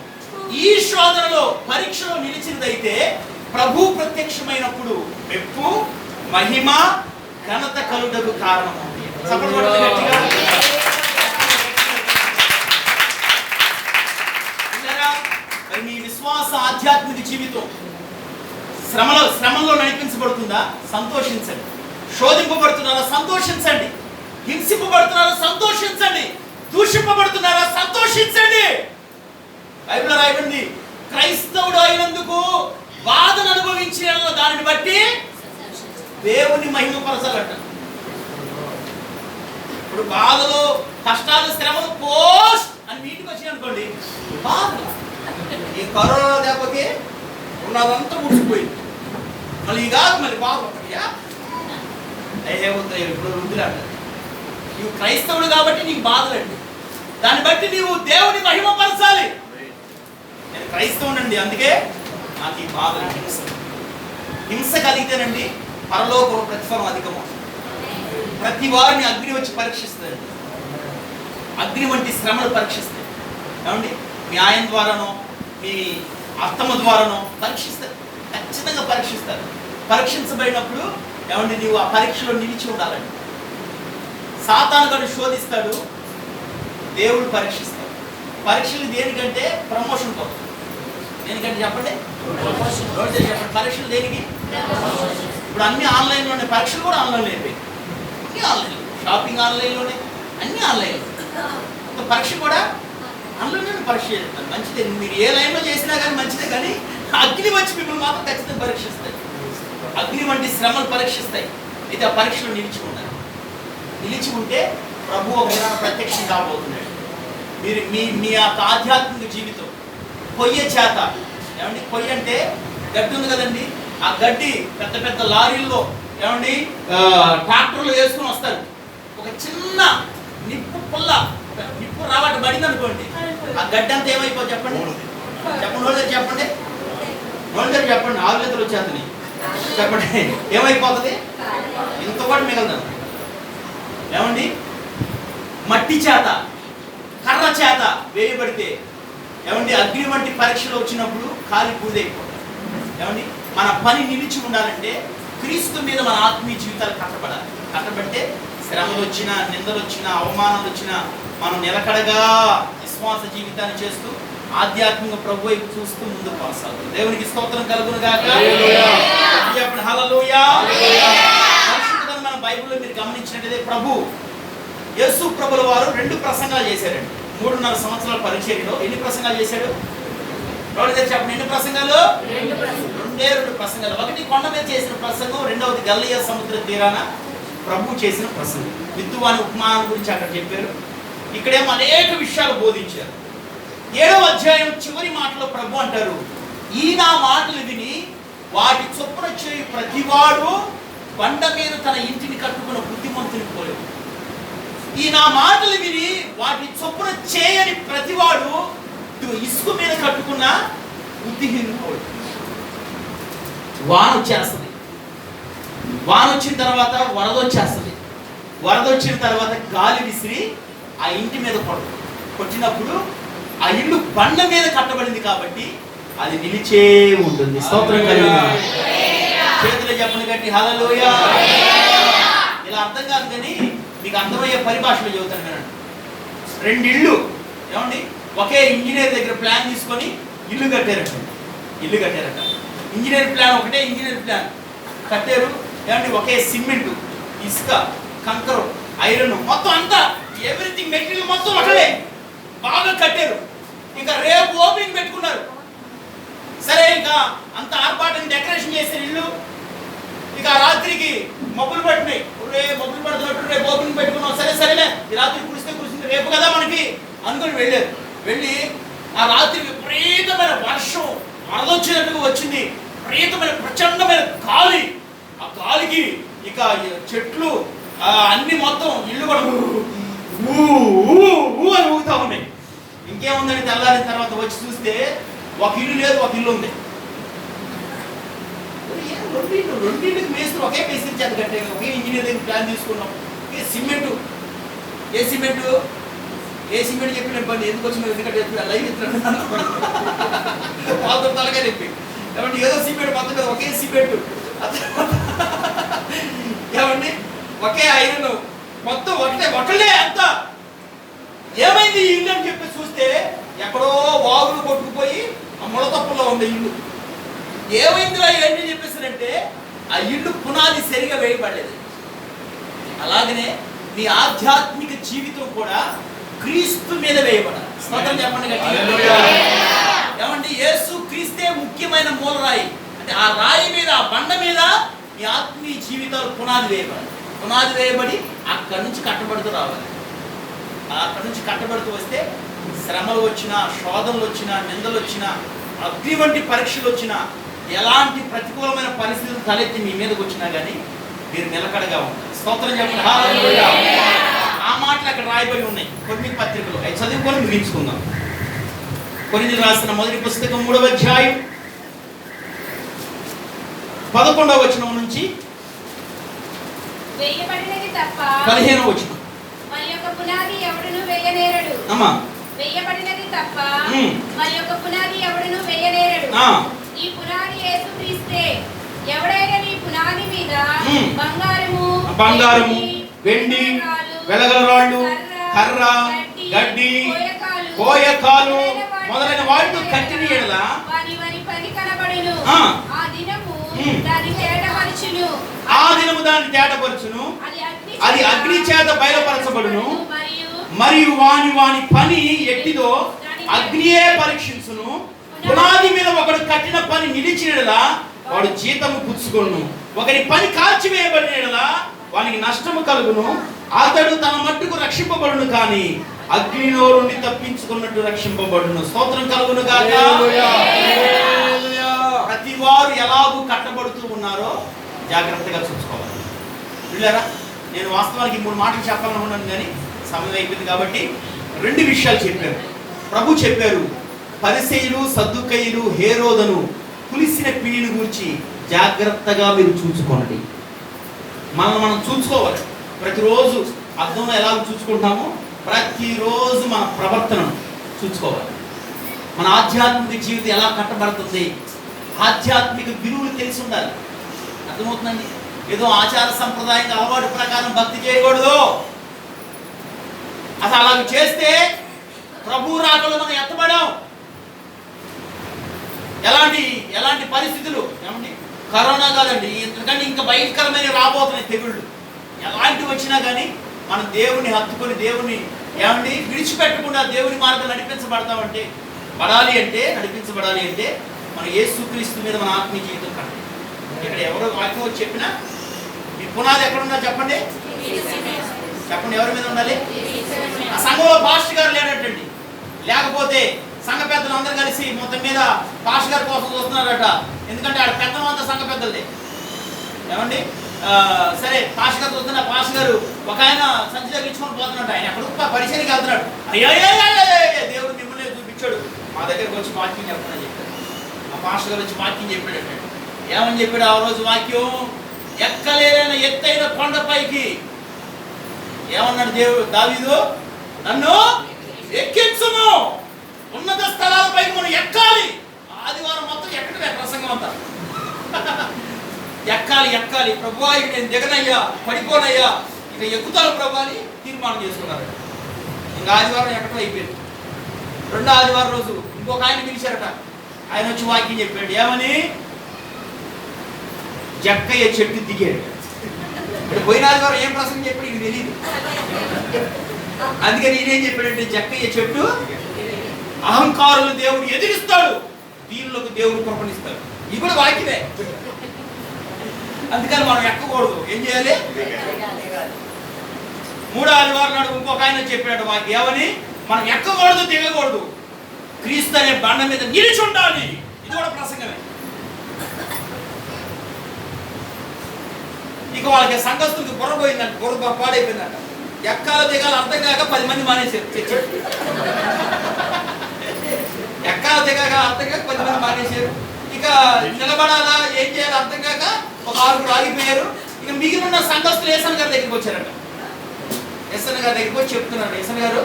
ఈ శోధనలో పరీక్షలో నిలిచినదైతే ప్రభు ప్రత్యక్షమైనప్పుడు మెప్పు, మహిమ, ఘనత కలుగకు కారణము. మరి మీ విశ్వాస ఆధ్యాత్మిక జీవితం శ్రమలో నడిపించబడుతుందా? సంతోషించండి. శోధింపబడుతున్నారా? సంతోషించండి. హింసింపబడుతున్నారా? సంతోషించండి. దూషింపబడుతున్నారా? సంతోషించండి. బైబిల్లో రాయబడింది, క్రైస్తవుడు అయినందుకు బాధను అనుభవించిన దానిని బట్టి దేవుని మహిమపరచాలంట. ఇప్పుడు బాధలు, కష్టాలు, శ్రమలు పోస్ట్ అని మీటికి వచ్చినాయి అనుకోండి, బాధలు. ఈ కరోనా దెబ్బకి ఉన్నదంతా ముడిచిపోయింది. మళ్ళీ ఈ కాదు, మళ్ళీ బాధ ఒకటియా ఇప్పుడు వృద్ధులు. నువ్వు క్రైస్తవుడు కాబట్టి నీకు బాధలండి. దాన్ని బట్టి నీవు దేవుని మహిమపరచాలి. నేను క్రైస్తవునండి, అందుకే నాకు ఈ బాధలు, హింస కలిగితేనండి పరలోక ప్రతిఫలం అధికము. ప్రతి వారిని అగ్ని వచ్చి పరీక్షిస్తుంది. అగ్ని వంటి శ్రమలు పరీక్షిస్తాయి. ఏమండి, మీ ఆయన ద్వారానో మీ అత్తమ్మ ద్వారానో పరీక్షిస్తారు. ఖచ్చితంగా పరీక్షిస్తారు. పరీక్షించబడినప్పుడు ఏమండి, నీవు ఆ పరీక్షలో నిలిచి ఉండాలండి. సాతాను గారు శోధిస్తాడు, దేవుడు పరీక్షిస్తాడు. పరీక్షలు దేనికంటే ప్రమోషన్ కోసం. దేనికంటే చెప్పండి, పరీక్షలు దేనికి? ఇప్పుడు అన్ని ఆన్లైన్లోనే, పరీక్షలు కూడా ఆన్లైన్లో అయిపోయాయి. అన్ని ఆన్లైన్, షాపింగ్ ఆన్లైన్లోనే, అన్ని ఆన్లైన్లో. పరీక్ష కూడా ఆన్లైన్లోనే పరీక్ష చేస్తారు. మంచిదే, మీరు ఏ లైన్లో చేసినా కానీ మంచిదే. కానీ అగ్ని వచ్చి మిమ్మల్ని మాత్రం ఖచ్చితంగా పరీక్షిస్తాయి. అగ్ని వంటి శ్రమలు పరీక్షిస్తాయి. అయితే ఆ పరీక్షలో నిలిచి ఉండాలి. నిలిచి ఉంటే ప్రభు ఒక ప్రత్యక్షం కాబోతున్నాడు. మీరు మీ యొక్క ఆధ్యాత్మిక జీవితం పొయ్యే చేత. ఏమండి, పొయ్యి అంటే గడ్డి ఉంది కదండి, ఆ గడ్డి పెద్ద పెద్ద లారీల్లో ఏమండి ట్రాక్టర్లు వేసుకుని వస్తారు. ఒక చిన్న నిప్పు రావట పడింది అనుకోండి, ఆ గడ్డి అంతా ఏమైపోతుంది చెప్పండి. చెప్పండి చెప్పండి, చెప్పండి. 6 లీటర్లు వచ్చేస్తుంది చెప్పండి, ఏమైపోతుంది? ఇంత కూడా మిగలదు. ఏమండి, మట్టి చేత, కర్ర చేత వేయబడితే ఏమండి అగ్ని వంటి పరీక్షలు వచ్చినప్పుడు కాలి పూదైపోతుంది. ఏమండి, మన పని నిలిచి ఉండాలంటే క్రీస్తు మీద మన ఆత్మీయ జీవితాలు కట్టబడాలి. కట్టబడితే శ్రమలు వచ్చినా, నిందలు వచ్చినా, అవమానాలు వచ్చినా మనం నిలకడగా విశ్వాస జీవితాన్ని చేస్తూ ఆధ్యాత్మిక ప్రభు వైపు చూస్తూ ముందుకు కొనసాగుతుంది. దేవునికి స్తోత్రం కలుగును గాక. చెప్పండి హల్లెలూయా. పరిశుద్ధంగా మన బైబిల్లో మీరు గమనించినట్లయితే ప్రభు యేసు ప్రభుల వారు 2 ప్రసంగాలు చేశారండి. 3.5 సంవత్సరాల పరిచర్యలో ఎన్ని ప్రసంగాలు చేశాడు? చెప్పండి, ఎన్ని ప్రసంగాలు? 2 ప్రసంగాలు. ఒకటి కొండ మీద చేసిన ప్రసంగం, రెండవది గల్లియ సముద్ర తీరాన ప్రభు చేసిన ప్రసంగం. విద్వాని ఉపమానం గురించి అక్కడ చెప్పారు. ఇక్కడేమో అనేక విషయాలు బోధించారు. 7వ అధ్యాయం చివరి మాటలో ప్రభు అంటారు, ఈ నా మాటలు విని వాటి చొప్పున చేయు ప్రతివాడు బండ మీద తన ఇంటిని కట్టుకున్న బుద్ధిమంతుని పోలేదు. ఈ నా మాటలు విని వాటి చొప్పున చేయని ప్రతివాడు ఇసుక మీద కట్టుకున్న బుద్ధిహీనుడు. వాన వచ్చేస్తుంది, వాన వచ్చిన తర్వాత వరద వచ్చేస్తుంది, వరద వచ్చిన తర్వాత గాలి విసిరి ఆ ఇంటి మీద కొట్టినప్పుడు ఆ ఇల్లు బండ మీద కట్టబడింది కాబట్టి అది నిలిచే ఉంటుంది. స్తోత్రం కలుగును. చేతులు చెప్పండి గట్టి హల్లెలూయా. ఇలా అర్థం కాదు కానీ మీకు అర్థమయ్యే పరిభాషలో చెబుతాను వినండి. 2 ఇళ్ళు ఏమండి ఒకే ఇంజనీర్ దగ్గర ప్లాన్ తీసుకొని ఇల్లు కట్టారట. ఇంజనీర్ ప్లాన్ ఒకటే, ఇంజనీర్ ప్లాన్ కట్టారు ఏమండి. ఒకే సిమెంటు, ఇసుక, కంకరు, ఐరన్ మొత్తం అంతా ఎవ్రీథింగ్ మెటీరియల్ మొత్తం ఒకటే బాగా కట్టారు. ఇంకా రేపు ఓపెనింగ్ పెట్టుకున్నారు. సరే ఇంకా అంత ఆర్పాటం డెకరేషన్ చేశారు ఇల్లు. ఇక రాత్రికి మబ్బులు పట్టినాయి, మబ్బులు పడుతున్నట్టు రేపు ఓపెనింగ్ పెట్టుకున్నాం. సరేలే ఈ రాత్రి కురిస్తే రేపు కదా మనకి అనుకుని వెళ్ళారు. వెళ్ళి ఆ రాత్రి విపరీతమైన వర్షం వరదొచ్చినట్టుగా వచ్చింది. విపరీతమైన ప్రచండమైన గాలి. ఆ గాలికి ఇక చెట్లు అన్ని మొత్తం ఇల్లు కూడా అని ఊగుతా ఉన్నాయి. ఇంకేముందని తెల్లారిన తర్వాత వచ్చి చూస్తే ఒక ఇల్లు లేదు, ఒక ఇల్లు ఉంది. రెండింటికి మేస్త్రి ఒకే మేస్త్రి చేత కట్టే, ఒకే ఇంజనీర్ దగ్గర ప్లాన్ తీసుకున్నాం. ఏ సిమెంట్ చెప్పి నేను పని ఎందుకు వచ్చి ఎందుకంటే లైవ్ ఇస్తున్నాను వాళ్ళతో తలగా చెప్పి ఏమంటే ఏదో సిమెంట్ మొత్తం కదా ఒకే సిమెంట్ ఏమండి ఒకే ఐరన్ మొత్తం ఒకటే అంతా. ఏమైంది ఈ ఇల్లు అని చెప్పి చూస్తే ఎక్కడో వాగులు కొట్టుకుపోయి ఆ ముళ్ళతప్పుల్లో ఉంది ఇల్లు. ఏమైందిరా ఇవన్నీ చెప్పేసారంటే ఆ ఇల్లు పునాది సరిగా వేయబడలేదు. అలాగనే నీ ఆధ్యాత్మిక జీవితం కూడా క్రీస్తు మీద వేయబడాలి. స్తోత్రం చెప్పండి గట్టిగా. ఏమంటే యేసు క్రీస్తే ముఖ్యమైన మూలరాయి. అంటే ఆ రాయి మీద, ఆ బండ మీద నీ ఆత్మీయ జీవితాలు పునాది వేయబడాలి. పునాది వేయబడి అక్కడి నుంచి కట్టబడుతూ రావాలి. అక్కడి నుంచి కట్టబడుతూ వస్తే శ్రమలు వచ్చినా, శోధనలు వచ్చినా, నిందలు వచ్చినా, అగ్ని వంటి పరీక్షలు వచ్చినా, ఎలాంటి ప్రతికూలమైన పరిస్థితులు తలెత్తి మీ మీదకి వచ్చినా కానీ మీరు నిలకడగా ఉంటారు. స్తోత్రం చెప్పండి హల్లెలూయా. ఆ మాటలు అక్కడ రాయబడి ఉన్నాయి కొన్ని పత్రికలు. అవి చదువుకొని ముగించుకుందాం. కొరింథీయులకు రాసిన మొదటి పుస్తకం 3వ అధ్యాయం 11వ వచనం నుంచి 15వ వచనం. మరి యొక్క పునాది ఎవడును వేయనేరడు. అమ్మా వేయబడినది తప్ప మరి యొక్క పునాది ఎవడును వేయనేరడు. ఈ పునాది యేసుక్రీస్తే. ఎవడైనా ఈ పునాది మీద బంగారము, వెండి, వెలగల రాళ్ళు, కర్ర, గడ్డి, కోయకాలు మొదలైన వాటితో కట్టిన యెడల వాని పని కనబడును. ఆ దినము దాన్ని తేటపరచును. అది అగ్ని చేత బయలుపరచబడును. మరియు వాని పని ఎట్టిదో అగ్నియే పరీక్షించును. పునాది మీద ఒకడు కట్టిన పని నిలిచినలా వాడు జీతము పుచ్చుకొను. ఒకరి పని కాల్చివేయబడినలా వానికి నష్టము కలుగును. అతడు తన మట్టుకు రక్షింపబడును, కానీ అగ్నిలో నుండి తప్పించుకున్నట్టు రక్షింపబడును. స్తోత్రం కలుగును గాక. ప్రతి వారు ఎలాగూ కట్టబడుతూ ఉన్నారో జాగ్రత్తగా చూసుకోవాలి. పిల్లరా, నేను వాస్తవానికి 3 మాటలు చెప్పాలనుకున్నాను కానీ సమయం అయిపోయింది కాబట్టి 2 విషయాలు చెప్పారు. ప్రభు చెప్పారు, పరిసయ్యులు, సద్దుకయ్యులు, హేరోదను పులిసిన పిండిని గురించి జాగ్రత్తగా మీరు చూసుకోండి. మనం చూసుకోవాలి. ప్రతిరోజు అర్థంలో ఎలా చూసుకుంటామో ప్రతిరోజు మన ప్రవర్తనను చూసుకోవాలి. మన ఆధ్యాత్మిక జీవితం ఎలా కట్టబడుతుంది, ఆధ్యాత్మిక విలువలు తెలిసి ఉండాలి. అర్థమవుతుందండి? ఏదో ఆచార సంప్రదాయంగా అలవాటు ప్రకారం భక్తి చేయకూడదు. అసలు అలా చేస్తే ప్రభు రాకలో మనం ఎత్తబడాం. ఎలాంటి పరిస్థితులు ఏమండి, కరోనా కాదండి, ఎందుకంటే ఇంకా భయంకరమైన రాబోతున్నాయి తెగుళ్ళు. ఎలాంటివి వచ్చినా కానీ మనం దేవుని హత్తుకొని దేవుని ఏమండి విడిచిపెట్టకుండా దేవుని మార్గం నడిపించబడతామంటే నడిపించబడాలి అంటే మన యేసుక్రీస్తు మీద మన ఆత్మీయ జీవితం కట్టాలి. ఇక్కడ ఎవరో వాక్యం వచ్చి చెప్పినా ఈ పునాది ఎక్కడున్నా చెప్పండి, ఎవరి మీద ఉండాలి? ఆ సంఘంలో పాస్టర్ గారు లేనట్టండి, లేకపోతే సంఘ పెద్దలు అందరూ కలిసి మొత్తం మీద పాస్టర్ గారి కోసం చూస్తున్నారట. ఎందుకంటే ఆడ పెద్దలు అంతా సంఘ పెద్దలదే ఏమండి. సరే పాస్టర్ గారు చూస్తున్నా, పాస్టర్ గారు ఒక ఆయన సంచి తగ్గించుకొని పోతున్నాడు. ఆయన ఎక్కడ పరిచయకి వెళ్తున్నాడు. అయ్యా దేవుడు మిమ్మల్ని చూపించాడు, మా దగ్గరకు వచ్చి వాక్యం చెప్పమని చెప్పారు. పాస్టర్ గారు వచ్చి వాక్యం చెప్పాడు. ఏమని చెప్పాడు ఆ రోజు వాక్యం? ఎక్కలేని ఎత్తైన కొండపైకి ఏమన్నాడు దావీదు? నన్ను ఎక్కించుము, ఉన్నత స్థలాలపైకి మనం ఎక్కాలి. ఆదివారం మొత్తం ఎక్కడమే ప్రసంగం అంతా. ఎక్కాలి ఎక్కాలి ప్రభువా, ఇక నేను దిగనయ్యా, పడిపోనయ్యా, ఇక ఎక్కుతాను ప్రభు అని తీర్మానం చేసుకున్నారు. ఇంకా ఆదివారం ఎక్కడో అయిపోయింది. రెండో ఆదివారం రోజు ఇంకొక ఆయన పిలిచారట. ఆయన వచ్చి వాక్యం చెప్పాడు. ఏమని? జక్కయ్య చెట్టు దిగాడు. ఇప్పుడు పోయిన ఆదివారం ఏం ప్రసంగం చెప్పాడు ఇది తెలియదు. అందుకని ఈయనేం చెప్పాడంటే, జక్కయ్య చెట్టు అహంకారులు దేవుడు ఎదిరిస్తాడు, దీనులకు దేవుడు కృపణిస్తాడు. ఇది కూడా వాక్యమే. అందుకని మనం ఎక్కకూడదు. ఏం చేయాలి? మూడో ఆదివారం నాడు ఇంకొక ఆయన చెప్పాడు వాక్యం. ఏమని? మనం ఎక్కకూడదు, దిగకూడదు, క్రీస్తు అనే బండ మీద నిలిచి ఉండాలి. ఇది కూడా ప్రసంగమే. ఇక వాళ్ళకి సంఘస్థులకి బుర్ర పోయిందంట, బుర్ర పాడైపోయిందంట. ఎక్కాలో దిగాలో అర్థం కాక 10 మంది మానేశారు చర్చి. ఎక్కాలో దిగాక అర్థం కాక 10 మంది మానేశారు. ఇక నిలబడాలా ఏం చేయాలో అర్థం కాక ఒక 6 ఆగిపోయారు. ఇక మిగిలిన సంఘస్థులు ఏసన్ గారి దగ్గరికి వచ్చారట. ఎస్ఎన్ గారి దగ్గరికి వచ్చి చెప్తున్నారు, ఎస్ఎన్ గారు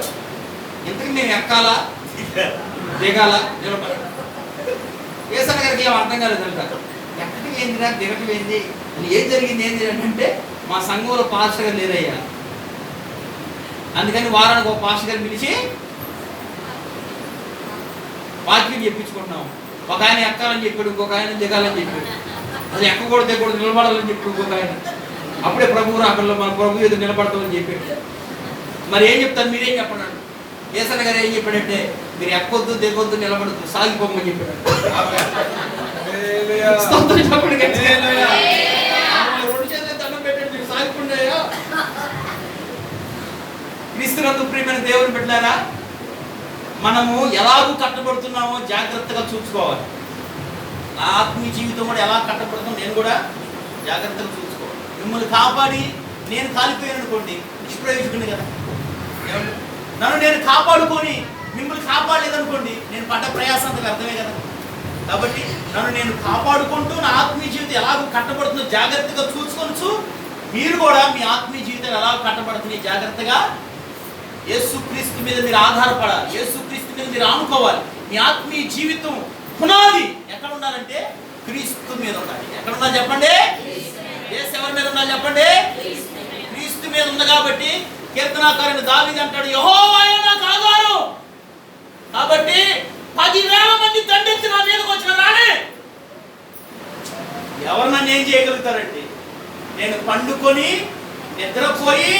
ఇంతకు మేము ఎక్కాలా దిగాల నిలబడాలి. ఏసన్ గారికి ఏం అర్థం కాలేదంట. ఎక్కడికి ఏందిరా, దిగటం ఏంది, ఏం జరిగింది ఏంది అంటే, మా సంఘంలో పాస్టర్ గారు లేరయ్యా, అందుకని వారానికి ఒక పాస్టర్ గారిని పిలిచి వాక్యం చెప్పించుకుంటున్నాం. ఒక ఆయన ఎక్కాలని చెప్పాడు, ఇంకొక ఆయన దిగాలని చెప్పాడు. అది ఎక్కకూడదు దిగకూడదు నిలబడాలని చెప్పాడు ఇంకొక ఆయన. అప్పుడే ప్రభువు రాకల్లో మన ప్రభు ఎదురు నిలబడతామని చెప్పాడు. మరి ఏం చెప్తాను, మీరేం చెప్పండి. ఏసన్న గారు ఏం చెప్పాడంటే, మీరు ఎక్కొద్దు దిగొద్దు నిలబడద్దు, సాగిపోమని చెప్పాడు. దండం పెట్టండి, మీరు సాగిపోయాయా. క్రీస్తునందు ప్రియమైన దేవుని బిడ్డలారా, మనము ఎలాగూ కట్టబడుతున్నామో జాగ్రత్తగా చూసుకోవాలి. నా ఆత్మీయ జీవితం కూడా ఎలా కట్టబడుతుందో నేను కూడా జాగ్రత్తగా చూసుకోవాలి. మిమ్మల్ని కాపాడి నేను కాలిపోయాను అనుకోండి, నిష్ప్రయోజకుని కదా. నన్ను నేను కాపాడుకొని మిమ్మల్ని కాపాడలేదనుకోండి, నేను పడ్డ ప్రయాసానికి అర్థమే కదా. కాబట్టి నన్ను నేను కాపాడుకుంటూ నా ఆత్మీయ జీవితం ఎలాగో కట్టబడుతుందో జాగ్రత్తగా చూసుకోవచ్చు. మీరు కూడా మీ ఆత్మీయ జీవితం ఎలా కట్టబడుతుంది జాగ్రత్తగా యేసుక్రీస్తు మీద మీరు ఆధారపడాలి. యేసుక్రీస్తు మీద మీరు ఆనుకోవాలి. మీ ఆత్మీయ జీవితం పునాది ఎక్కడ ఉండాలంటే క్రీస్తు మీద ఉండాలి. ఎక్కడ ఉండాలి చెప్పండి? యేసు ఎవరి మీద ఉండాలి చెప్పండి? క్రీస్తు మీద ఉంది. కాబట్టి కీర్తనాకారుడు దావీదు అంటాడు, యెహోవాయే నాకు ఆధారం. కాబట్టి 10,000 మంది దండెత్తి నా మీదకి వచ్చిన రానే ఎవరు నన్ను ఏం చేయగలుగుతారండి? నేను పండుకొని నిద్రపోయి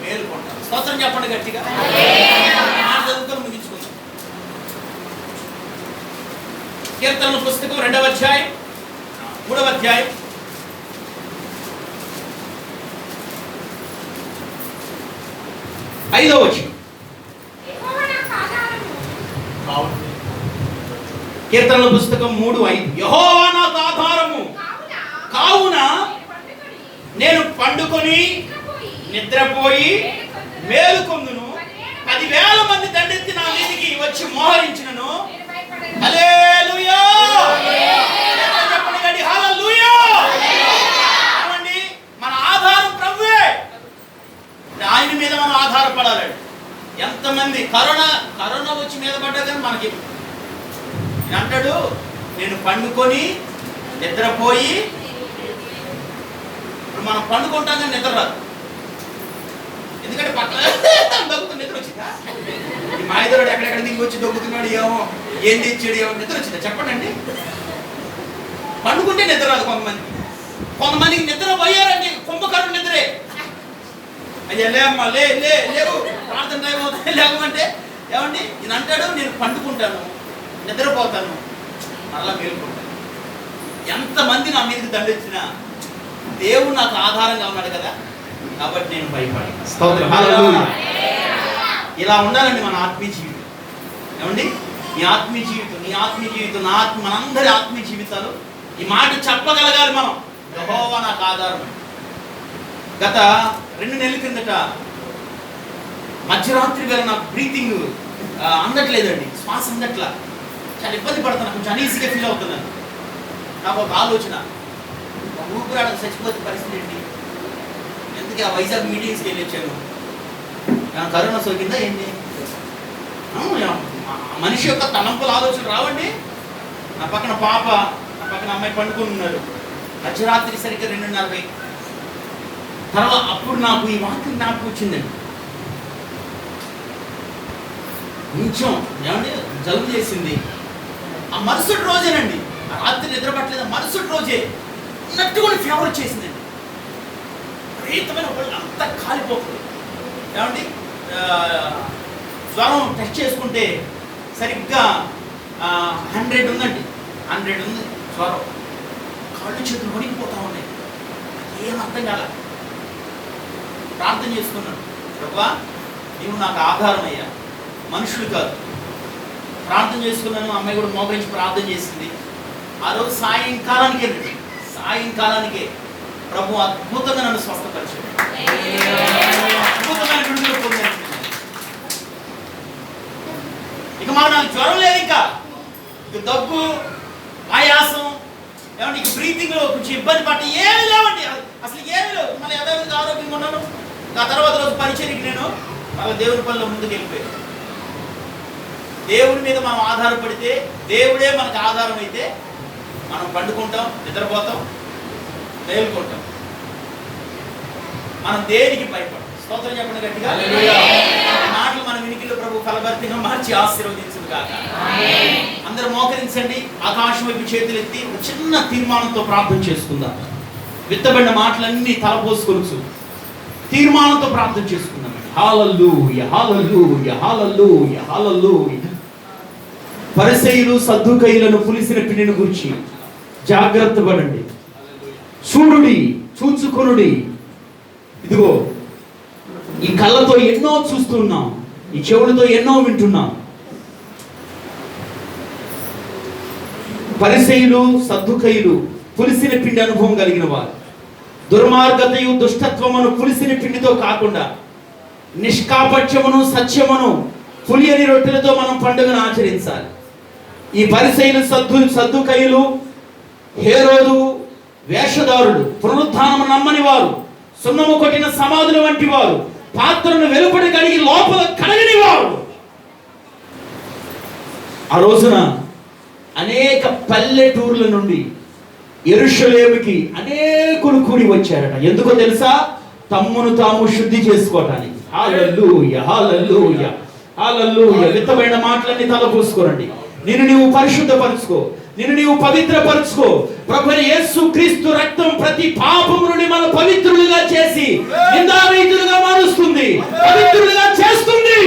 మేలుకుంటాను. స్తోత్రం చెప్పండి గట్టిగా. చదువుకొని ముగించుకుందాం. కీర్తనల పుస్తకం 2వ అధ్యాయం 3వ అధ్యాయం 5వ వచనం. కీర్తనల పుస్తకం 3:5. యెహోవా నాకు ఆధారము కావున నేను పండుకొని నిద్రపోయి మేలుకొందును. 10,000 మంది దండెత్తి నా మీదికి వచ్చి మోహరించినను. హల్లెలూయా. చెప్పండి గడి హల్లెలూయా. ఏమండి, మన ఆధారం ప్రభువే. ఆయన మీద మనం ఆధారపడాలండి. ఎంతమంది కరోనా వచ్చి మీద పడ్డా కానీ మనకి అంటాడు, నేను పండుకొని నిద్రపోయి. ఇప్పుడు మనం పండుకుంటాం కానీ నిద్ర రాదు. ఎందుకంటే పక్కన దొక్కుతూ నిద్ర వచ్చిందా? ఈ మాయదరుడు ఎక్కడెక్కడ దిగి వచ్చి దొక్కుతున్నాడు, ఏమో ఏం తెచ్చాడు, ఏమో నిద్ర వచ్చిందా చెప్పండి. పండుకుంటే నిద్ర రాదు. కొంతమందికి నిద్ర పోయారండి, కుంభకరుడు నిద్రే. అయ్యా లేమ్మా లేవు ప్రార్థన ఏమవుతాయి లేకపోతే ఏమండి ఈయన అంటాడు, నేను పండుకుంటాను నిద్రపోతాను మరలా మేలుకుంటాను. ఎంతమంది నా మీదకి దండెత్తినా దేవుడు నాకు ఆధారంగా ఉన్నాడు కదా, కాబట్టి నేను భయపడి. ఇలా ఉండాలండి మన ఆత్మీయ జీవితం. ఏమండి, మీ ఆత్మీయ జీవితం, నీ ఆత్మీయ జీవితం, మనందరి ఆత్మీయ జీవితాలు ఈ మాట చెప్పగలగాలి మనం. యెహోవా నాకు ఆధారం. గత 2 నెలల కిందట మధ్యరాత్రి వేళ నాకు బ్రీతింగ్ అందట్లేదండి, శ్వాస అందట్లా, చాలా ఇబ్బంది పడుతున్నాను, కొంచెం అనీజీగా ఫీల్ అవుతున్నాను. నాకు ఒక ఆలోచన, ఊపిరాడకు చచ్చిపోతే పరిస్థితి ఏంటి? ఎందుకు ఆ వైజాగ్ మీటింగ్స్కి వెళ్ళి వచ్చాను? కరోనా సోకిందా ఏంటి? మనిషి యొక్క తలంపుల ఆలోచన రావండి. నా పక్కన పాప, నా పక్కన అమ్మాయి పండుకొని ఉన్నారు. అర్ధరాత్రి సరిగ్గా 2:40 తర్వాత అప్పుడు నాకు ఈ వాక్యం జ్ఞాపకం వచ్చిందండి. కొంచెం ఏమంటే జలుబు చేసింది. ఆ మరుసటి రోజేనండి, రాత్రి నిద్ర పట్టలేదు, మరుసటి రోజే ఉన్నట్టుగా ఫీవర్ వచ్చేసిందండి. విపరీతమైన ఒళ్ళు అంతా కాలిపోతుంది. ఏమండి జ్వరం టెస్ట్ చేసుకుంటే సరిగ్గా 100 ఉందండి. 100 ఉంది జ్వరం. కాళ్ళు చేతులు వణికిపోతా ఉన్నాయి. ఏం అర్థం కాల. ప్రార్థన చేసుకున్నాను, ప్రభువా నీవు నాకు ఆధారం అయ్యా, మనుషులు కాదు. ప్రార్థన చేసుకున్నాను. అమ్మాయి కూడా మోకరించి ప్రార్థన చేసింది. ఆ రోజు సాయంకాలానికే ప్రభు అద్భుతంగా నన్ను స్వస్థపరిచాడు. అద్భుతమైన విడుదల పొందాను. ఇక మాకు నాకు జ్వరం లేదు, ఇంకా దగ్గు, ఆయాసం, ఏమంటే ఇక బ్రీతింగ్లో కొంచెం ఇబ్బంది పట్టి ఏమీ లేవండి, అసలు ఏమీ లేవు. మళ్ళీ యథావిధిగా ఆరోగ్యంగా ఉన్నాను. ఆ తర్వాత రోజు పరిచర్యకి నేను మళ్ళీ దేవుని పనిలో ముందుకు వెళ్ళిపోయాను. దేవుడి మీద మనం ఆధారపడితే, దేవుడే మనకు ఆధారం అయితే మనం పండుకుంటాం, నిద్రపోతాం, మేలుకుంటాం. మనం దేనికి భయపడం. స్తోత్రం చెప్పండి గట్టిగా. మాటలు మన వినికిలో ప్రభు ఫలభర్తిగా మార్చి ఆశీర్వదించును గాక. అందరూ మోకరించండి, ఆకాశం వైపు చేతులు ఎత్తి ఒక చిన్న తీర్మానంతో ప్రార్థన చేసుకుందాం. విత్తబడిన మాటలన్నీ తలపోసుకోవచ్చు. తీర్మానంతో ప్రార్థన చేసుకుందాం. హల్లెలూయా, హల్లెలూయా, హల్లెలూయా, హల్లెలూయా. పరిసయ్యులు సద్దూకయ్యులను పులిసిన పిండిని గురించి జాగ్రత్త పడండి. చూడుడి, చూచుకొనుడి. ఇదిగో ఈ కళ్ళతో ఎన్నో చూస్తున్నాం, ఈ చెవులతో ఎన్నో వింటున్నాం. పరిసయ్యులు సద్దూకయ్యులు పులిసిన పిండి అనుభవం కలిగిన వారు. దుర్మార్గతయు దుష్టత్వమును పులిసిన పిండితో కాకుండా నిష్కాపట్యమును సత్యమును పులియని రొట్టెలతో మనం పండుగను ఆచరించాలి. ఈ పరిసయ్యులు సద్దూకయ్యులు, హేరోదు వేషధారులు, పునరుద్ధానము నమ్మని వారు, సున్నము కొట్టిన సమాధుల వంటి వారు, పాత్రను వెలుపడి కడిగి లోపల కడగని వారు. ఆ రోజున అనేక పల్లెటూర్ల నుండి యెరూషలేముకి అనేకులు కూడి వచ్చారట. ఎందుకో తెలుసా? తమ్మును తాము శుద్ధి చేసుకోవటానికి. హల్లెలూయా, హల్లెలూయా, హల్లెలూయా. విత్తబడిన మాటలన్నీ తలపోసుకోరండి. నిన్ను నీవు పరిశుద్ధపరచుకో, నిన్ను నీవు పవిత్రపరచుకో. ప్రభువైన యేసు క్రీస్తు రక్తం ప్రతి పాపము నుండి మన పవిత్రులుగా చేసి నిందారహితులుగా మారుస్తుంది, పవిత్రులుగా చేస్తుంది.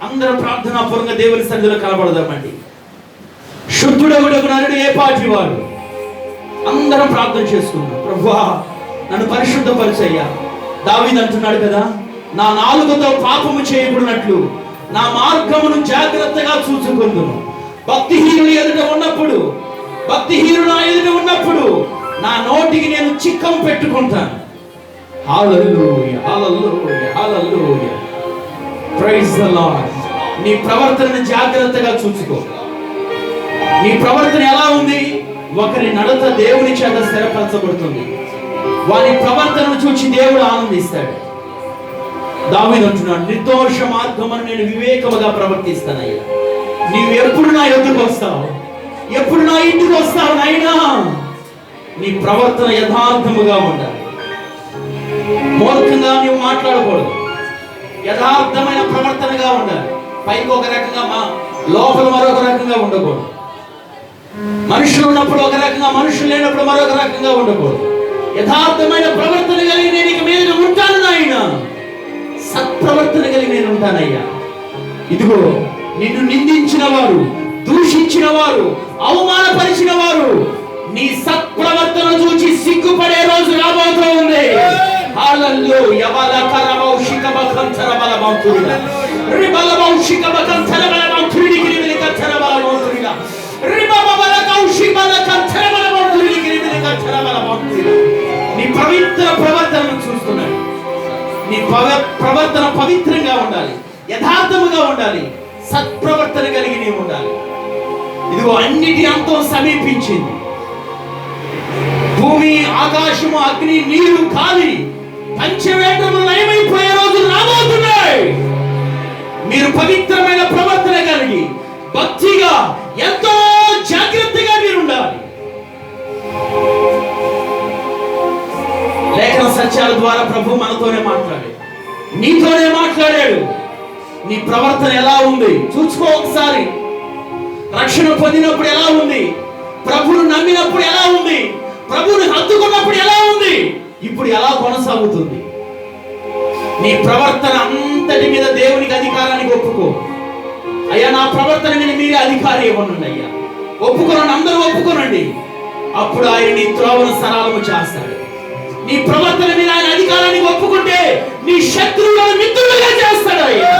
అందరం ప్రార్థనాపూర్వకంగా దేవుని సన్నిధిలో కనబడదామండి. శుద్ధుడగుడగు నరుడు ఏ పాటి వాడు? అందరం ప్రార్థన చేసుకుందాం. ప్రభువా నన్ను పరిశుద్ధపరిచయ్యా. దావీదు అంటున్నాడు కదా, నా నాలుకతో పాపము చేయబడినట్లు నా మార్గమును జాగ్రత్తగా చూసుకుందును. భక్తిహీనుడు ఎదుట ఉన్నప్పుడు, భక్తిహీనుడు నా ఎదుట ఉన్నప్పుడు నా నోటికి నేను చిక్కం పెట్టుకుంటాను. Hallelujah, hallelujah, hallelujah. Praise the lord. నీ ప్రవర్తనను జాగ్రత్తగా చూసుకో. నీ ప్రవర్తన ఎలా ఉంది? ఒకరి నడత దేవుని చేత స్థిరపరచబడుతుంది. వారి ప్రవర్తనను చూసి దేవుడు ఆనందిస్తాడు. దావీదు అంటున్నాడు, నిర్దోష మార్గమును నేను వివేకముగా ప్రవర్తిస్తానయ్యా. నీవు ఎప్పుడు నా యొద్దకు వస్తావు? ఎప్పుడు నా ఇంటికి వస్తావు నాయనా? నీ ప్రవర్తన యథార్థముగా ఉండాలి. మూర్ఖంగా నీవు మాట్లాడకూడదు. యథార్థమైన ప్రవర్తనగా ఉండాలి. పైకి ఒక రకంగా, లోపల మరొక రకంగా ఉండకూడదు. మనుషులు ఉన్నప్పుడు ఒక రకంగా, మనుషులు లేనప్పుడు మరొక రకంగా ఉండకూడదు. యథార్థమైన ప్రవర్తన కలిగి నేను ఇక మీద ఉంటాను నాయన. సత్ప్రవర్తన కలిగి నేను ఉంటానయ్యా. ఇదిగో నిన్ను నిందించిన వారు, దూషించిన వారు, అవమానపరిచిన వారు నీ సత్ప్రవర్తన చూచి సిగ్గుపడే రోజు రాబోతూ ఉంది. హల్లెలూయా. వలకరమౌషిక బకంతర బలమంతురిలా రిబలమౌషిక బకంతర బలమంతురికి రిబలికంతర బలమంతురిలా రిబబలకౌషిక బలకంతర బలమంతురికి రిబలికంతర బలమంతురిలా. నీ పవిత్ర ప్రవర్తనను చూస్తున్నాడు. నీ ప్రవర్తన పవిత్రంగా ఉండాలి, యథార్థముగా ఉండాలి, సత్ప్రవర్తన కలిగి నీవు ఉండాలి. ఇదిగో అన్నిటి అంతం సమీపించింది. భూమి ఆకాశము అగ్ని నీరు గాలి పంచవేంద్రములు లయమైపోయే రోజులు రాబోతున్నాయి. మీరు పవిత్రమైన ప్రవర్తన కలిగి భక్తిగా ఎంతో జాగ్రత్తగా మీరు ఉండాలి. లేఖన సత్యాల ద్వారా ప్రభు మనతోనే మాట్లాడాడు, నీతోనే మాట్లాడాడు. నీ ప్రవర్తన ఎలా ఉంది చూసుకో ఒకసారి. రక్షణ పొందినప్పుడు ఎలా ఉంది, ప్రభువును నమ్మినప్పుడు ఎలా ఉంది, ప్రభువును హత్తుకున్నప్పుడు ఎలా ఉంది, ఇప్పుడు ఎలా కొనసాగుతుంది? నీ ప్రవర్తన అంతటి మీద దేవునికి అధికారానికి ఒప్పుకో. అయ్యా నా ప్రవర్తన మీద మీరే అధికారి ఇవ్వనండి అయ్యా, ఒప్పుకోనండి, అందరూ ఒప్పుకోనండి. అప్పుడు ఆయన నీ త్రోవను సరళము చేస్తాడు. నీ ప్రవర్తన మీద ఆయన అధికారానికి ఒప్పుకుంటే నీ శత్రువులను మిత్రులుగా చేస్తాడు అయ్యా.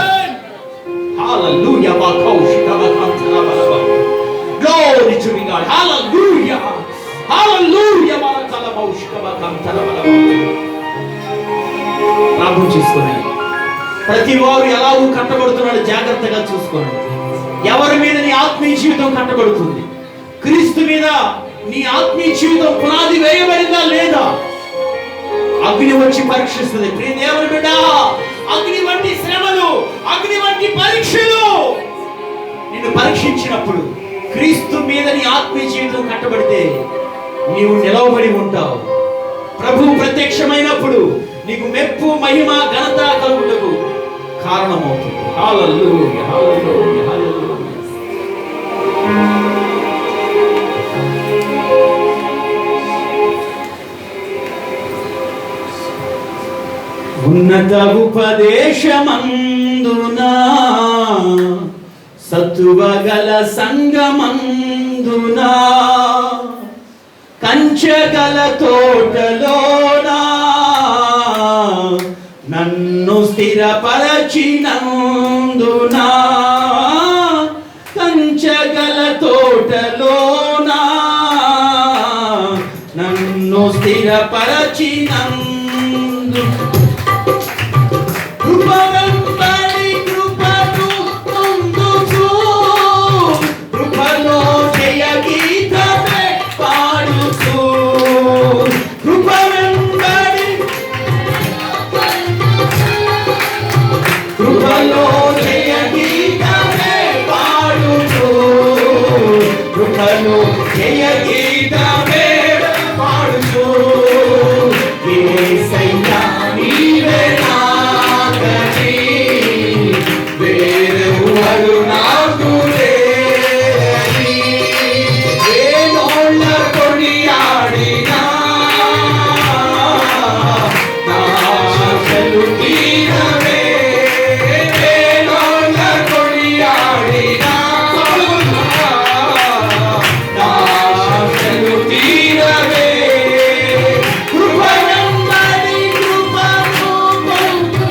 హల్లెలూయా. Glory to God. Hallelujah. Hallelujah. ప్రార్థన చేసుకోండి. ప్రతి వారు ఎలాగూ కట్టబడుతున్నాడు జాగ్రత్తగా చూసుకోండి. ఎవరి మీద నీ ఆత్మీయ జీవితం కట్టబడుతుంది? క్రీస్తు మీద నీ ఆత్మీయ జీవితం పునాది వేయబడిందా లేదా? అగ్ని వచ్చి పరీక్షిస్తుంది. ప్రియ దేవుని బిడ్డ, అగ్ని వంటి శ్రమలు, అగ్ని వంటి పరీక్షలు నిన్ను పరీక్షించినప్పుడు క్రీస్తు మీద నీ ఆత్మీయ జీవితం కట్టబడితే నీవు నిలవబడి ఉంటావు. ప్రభువు ప్రత్యక్షమైనప్పుడు నీకు మెప్పు, మహిమ, ఘనత కలుగుటకు కారణమవుతుంది. హల్లెలూయా. హల్లెలూయా. హల్లెలూయా. ఉన్నత ఉపదేశమందునా సత్తువగల సంగమందునా కంచెగల తోటలోనా నన్ను స్థిరపరచినందునా కంచెగల తోటలోనా నన్ను స్థిరపరచినందు కృపవెంబడి కృపను పొందుచు కృపలో జయ గీతమే పాడుచు కృపవెంబడి కృపలో జయ గీతమే పాడుచు కృపలో జయ గీతమే పాడుచు యేసయ్యా నీవే నాకని వేరెవరు నాకు లేరని వేణోళ్ళ కొనియాడినా నా ఆశలు తీరవే వేణోళ్ళ కొనియాడినా నా ఆశలు తీరవే కృపవెంబడి కృపను పొందు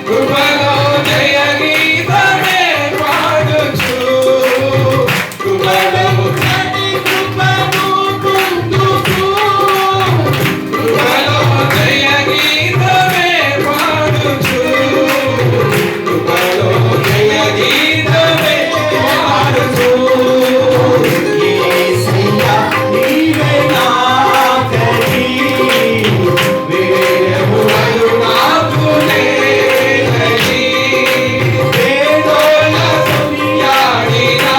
కృపలో జయ గీతమే పాడుచు కృపవెంబడి కృపను పొందుచు కృపలో జయ గీతమే పాడుచు కృపలో జయ గీతమే పాడుచు యేసయ్యా నీవే నాకని వేరెవరు నాకు లేరని వేణోళ్ళ కొనియాడినా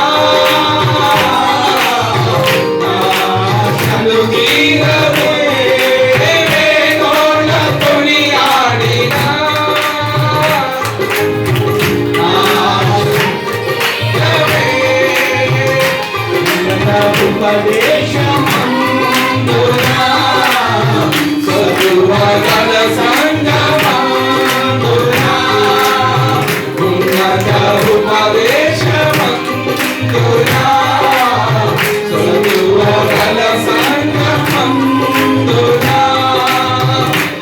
నా ఆశలు తీరవే వేణోళ్ళ కొనియాడినా నా ఆశలు తీరవే ఉన్నత ఉపదేశమందునా సర్వగల సంగమందునా ఉన్నత ఉపదేశమందునా సర్వగల సంగమందునా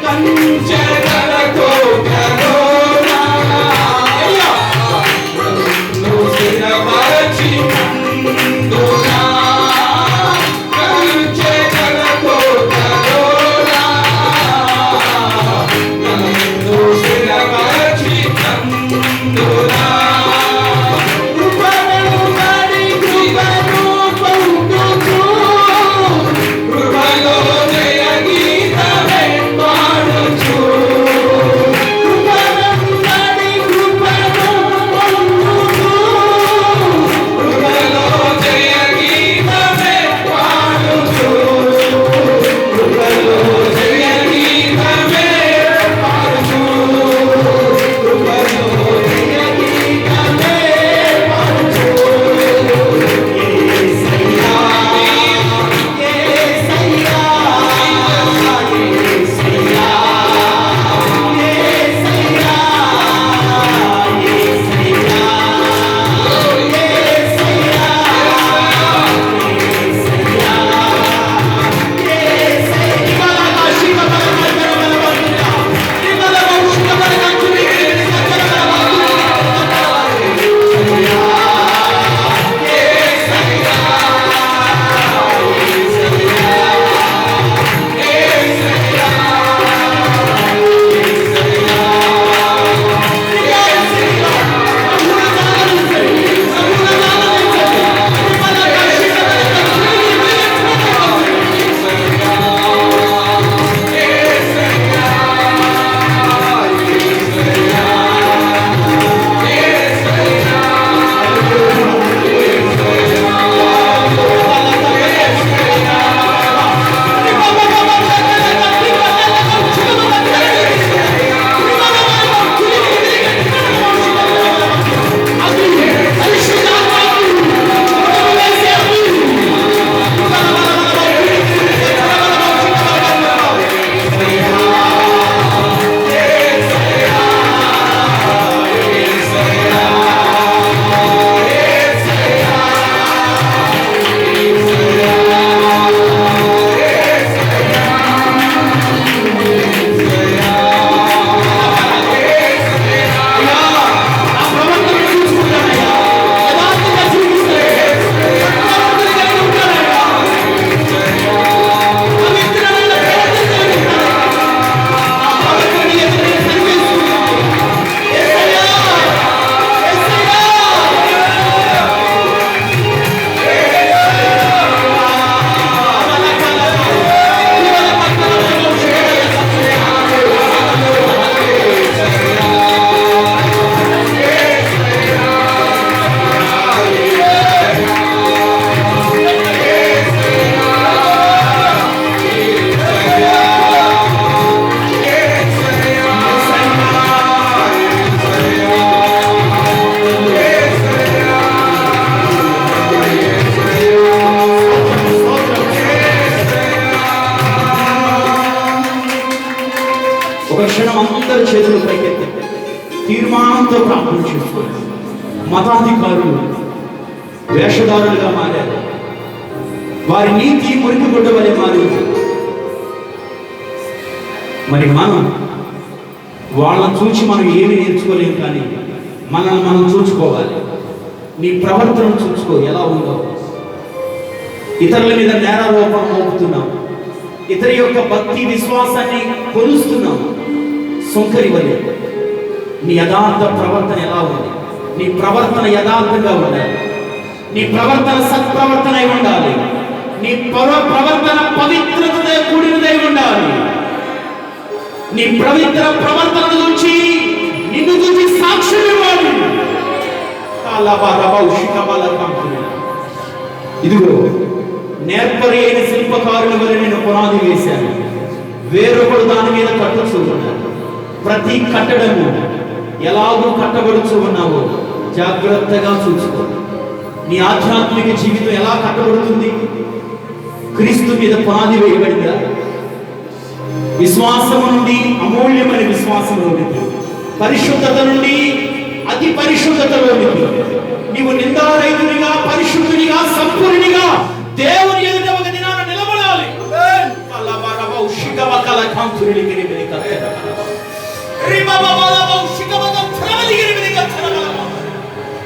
కంచెగల తోటలోనా నన్ను స్థిరపరచినందునా ఒక క్షణం అందరి చేతులు పైకెత్తి తీర్మానంతో ప్రార్థన చేసుకోండి. మతాధికారులు వేషధారులుగా మారారు. వారి నీతి మురికి గుడ్డ వలె మారింది. మరి మనం వాళ్ళని చూసి మనం ఏమి నేర్చుకోలేము, కానీ మనల్ని మనం చూసుకోవాలి. నీ ప్రవర్తనను చూసుకో, ఎలా ఉందో. ఇతరుల మీద నేరారోపణ మోపుతున్నాం, ఇతరి యొక్క భక్తి విశ్వాసాన్ని కొలుస్తున్నాం. సొంకరి వలె నీ యథార్థ ప్రవర్తన ఎలా ఉంది? నీ ప్రవర్తన యథార్థంగా ఉండాలి. నీ ప్రవర్తన సత్ప్రవర్తన అయి ఉండాలి. నీ ప్రవర్తన పవిత్రతతో కూడినదై ఉండాలి. నీ పవిత్ర ప్రవర్తన నుంచి నిన్ను చూసి సాక్ష్యం ఇవ్వాలి. ఇదిగో నేర్పరి అయిన శిల్పకారుని వలె నేను పునాది వేశాను, వేరొకడు దాని మీద కట్టుచూ ఉన్నాడు. ప్రతి కట్టడము ఎలాగో కట్టబడుచు ఉన్నావో జాగ్రత్తగా చూసుకో. నీ ఆధ్యాత్మిక జీవితం ఎలా కట్టబడుతుంది? క్రీస్తు మీద పునాది వేయబడిందా? విశ్వాసము నుండి అమూల్యమైన విశ్వాసంలోనికి, పరిశుద్ధత నుండి అతి పరిశుద్ధతలోనికి, నీవు నిందారహితునిగా, పరిశుద్ధునిగా, సంపూర్ణునిగా దేవుని ఎదుట ఒక దినాన నిలబడాలి.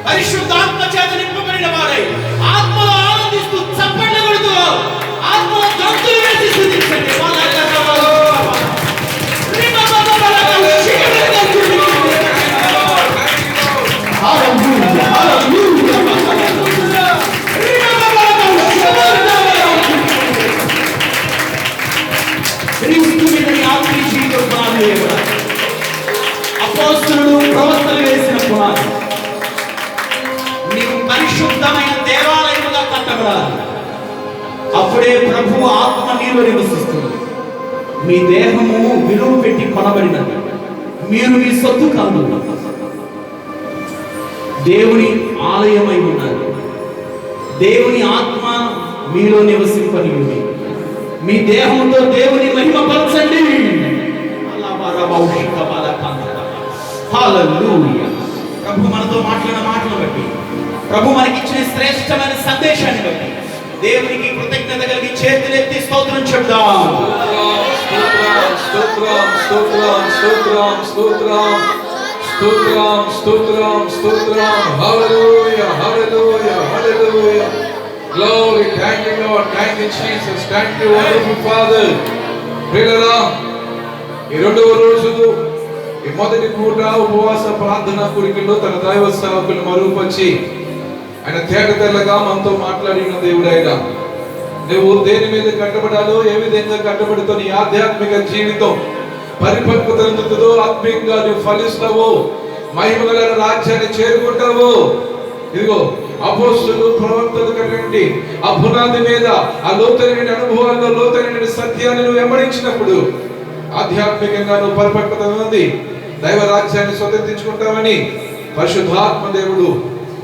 పరిశుద్ధాత్మ చేత నింపబడిన వారై ఆత్మలో ఆనందిస్తూ చప్పట్లు కొడుతూ ఆత్మలో గంతులు వేసి స్తుతించండి. క్రీస్తు మీద నీ ఆత్మీయ జీవితం పునాది వేయబడాలి. అపోస్తలులు ప్రవక్తలు వేసిన పునాది. నీవు పరిశుద్ధమైన దేవాలయముగా కట్టబడాలి. అప్పుడే ప్రభు ఆత్మ నీలో నివసిస్తుంది. మీ దేహము విలువ పెట్టి కొనబడినది. మీరు మీ సొత్తు కాదు, దేవుని ఆలయమై ఉన్నారు. దేవుని ఆత్మ మీలో నివసింపని ఉంది. మీ దేహంతో దేవుని మహిమపరచండి. హల్లెలూయా. ప్రభు మనతో మాట్లాడిన మాటలు బట్టి, ప్రభు మనకిచ్చిన శ్రేష్టమైన సందేశాన్ని బట్టి దేవునికి కృతజ్ఞత కలిగి చేతులెత్తి స్తోత్రం చెప్దాం. స్తోత్రం స్తోత్రం స్తోత్రం స్తోత్రం స్తోత్రం స్తోత్రం స్తోత్రం. హల్లెలూయా hallelujah hallelujah. Glory, thank you Lord, thank you Jesus, thank you wonderful Father. ప్రియులారా, ఈ రెండవ రోజు ఈ మొదటి పూట ఉపవాస ప్రార్థన కూడికలో తన దైవ సేవకులు మరుపరిచి ఆయన తేట తెల్లగా మనతో మాట్లాడిన దేవుడు ఆయన. నువ్వు దేని మీద కట్టబడాలో, ఏ విధంగా కట్టబడితో నీ ఆధ్యాత్మిక జీవితం పరిపక్వత చెందుతుందో, ఆత్మీయంగా నువ్వు ఫలిస్తావో, మహిమగల రాజ్యాన్ని చేరుకుంటావో. ఇదిగో అపోస్తలులు ప్రవక్తలు కట్టండి ఆ పునాది మీద ఆ లోతైన అనుభవాల్లో లోతైన సత్యాన్ని నువ్వు వెంబడించినప్పుడు ఆధ్యాత్మికంగా నువ్వు పరిపక్వత ఉంది, దైవ రాజ్యాన్ని స్వతంత్రించుకుంటావని పరిశుద్ధాత్మ దేవుడు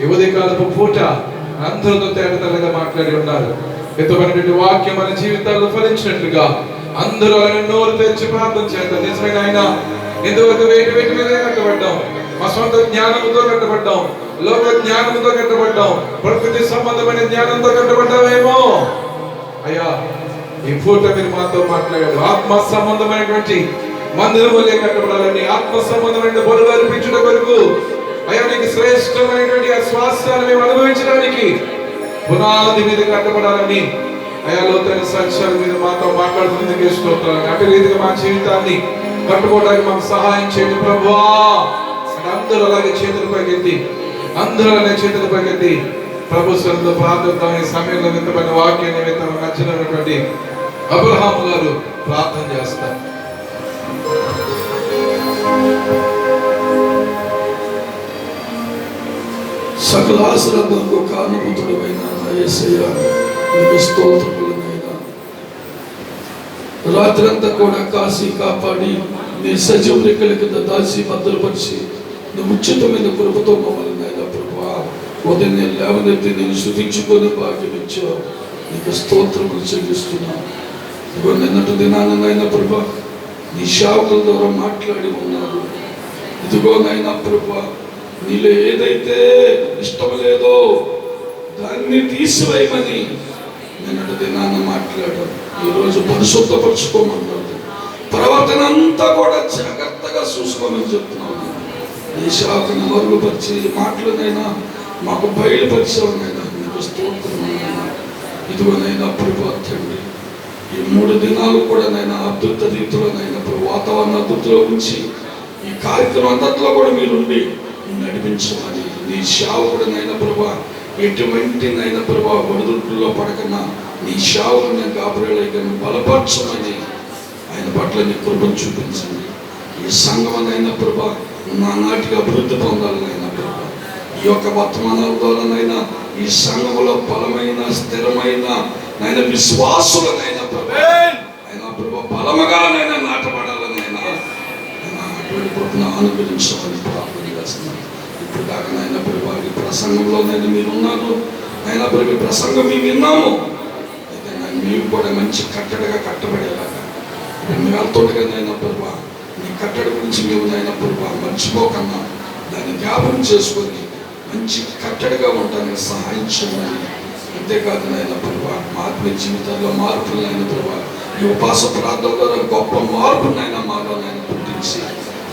ఈ ఉదయకాలపు పూట అందరితో తేటతెల్లగా మాట్లాడి ఉన్నారు. ఎత్తబడినటువంటి వాక్యం మన జీవితాల్లో ఫలించినట్లుగా అందరూ నోరు తెరిచి ప్రార్థన చేద్దాం. నిజమైన ఆయన ఇంతవరకు వేటి మీద కట్టబడ్డాం, మా సొంత జ్ఞానంతో కట్టబడ్డాం, లోక జ్ఞానంతో కట్టబడ్డాం, ప్రకృతి సంబంధమైన జ్ఞానంతో కట్టబడ్డామేమో. అయ్యా ఈ పూట మీరు మాతో మాట్లాడారు. ఆత్మ సంబంధమైనటువంటి మందిరం వల్లే కట్టబడాలని, ఆత్మ సంబంధమైన బలులు అర్పించుట కొరకు అయ్యా నీకు శ్రేష్టమైనటువంటి ఆ స్వాస్థ్యాన్ని మేము అనుభవించడానికి పునాది మీద కట్టబడాలని అయ్యా లోతైన సత్యాల మీద మాతో మాట్లాడుతున్నందుకు స్తోత్రాలు. అటు రీతిగా మా జీవితాన్ని కట్టుకోవడానికి మాకు సహాయం చేయండి ప్రభువా. అందరూ అలాగే చేతులు పైకెత్తి, అందరూ అలాగే చేతులు పైకెత్తి ప్రభు సన్నిధిలో ప్రార్థన సమయంలో విత్తమైన వాక్య నిమిత్తం నచ్చినటువంటి అబ్రహాము గారు ప్రార్థన చేస్తారు. సకల ఆశీర్వాదాలకు కారణభూతుడైన యేసయ్యా నీకు స్తోత్రములనైనా. రాత్రంతా కూడా కాసి కాపాడి నీ సజీవ రెక్కల కింద దాచి భద్రపరిచి నువ్వు ఉచితమైన కృపతో మమ్మల్ని అయినా ప్రభువా ఉదయం లేవనెత్తి నేను స్తుతించుకొని భాగ్యం ఇచ్చావు. నీకు స్తోత్రములు చెల్లిస్తున్నాను. నిన్నటి దినాన్నైనా ప్రభా నీ సేవకుల ద్వారా మాట్లాడి ఉన్నారు. ఇదిగో నాయనా ప్రభువా, నీలో ఏదైతే ఇష్టం లేదో దాన్ని తీసివేయమని నిన్నటి దినాన్న మాట్లాడారు. ఈరోజు పరిశుద్ధపరచుకోమన్నారు. ప్రవర్తన అంతా కూడా జాగ్రత్తగా చూసుకోమని చెప్తున్నాను. నీ సేవకుని మరుగుపరిచి మాటలనైనా మాకు బయలుపరిచావునైనా నీకు స్తోత్రమైనా. ఇదిగోనైనా ప్రభువా తండ్రి, ఈ 3 దినాలు కూడా నైనా అద్భుత రీతిలోనైనా వాతావరణ అద్భుతలో ఉంచి ఈ కార్యక్రమం అంతట్లో కూడా మీరుండి నడిపించమని, నీ సేవకుడినైనా ప్రభా ఎటువంటి నైనా ప్రభా ఒడిదుడుకుల్లో పడకన్నా నీ సేవకుడిని గాబ్రియేలు బలపరచమని ఆయన పట్ల నీ కృపను చూపించండి. ఈ సంఘమనైనా ప్రభా నా నాటికి అభివృద్ధి పొందాలనైనా ప్రభా, ఈ యొక్క వర్తమానాల ద్వారానైనా ఈ సంఘములో బలమైన స్థిరమైన నైనా విశ్వాసులనైనా ప్రభా అయినా ప్రభా బలముగానైనా నాటబడాలనైనా అటువంటి కృపను అనుగ్రహించమని ప్రార్థన చేస్తున్నాను. ఇప్పుడు దాకా నైనా ప్రభా ఈ ప్రసంగంలోనైనా మీరు ఉన్నారు. అయినా ప్రభు ప్రసంగం మేము విన్నాము. అయితే మేము కూడా మంచి కట్టడిగా కట్టబడేలాగా మేళతోటిగానైనా ప్రభా నీ కట్టడి గురించి మేము నైనా ప్రభా మర్చిపోకన్నా దాన్ని జ్ఞాపకం చేసుకొని మంచి కట్టడిగా ఉండడానికి సహాయం చేయమని, అంతేకాదు నైనా ప్రభా మా ఆత్మీయ జీవితాల్లో మార్పులైన ప్రభా ఈ ఉపాస ప్రార్థన ద్వారా గొప్ప మార్పునైనా మాలోనైనా పుట్టించి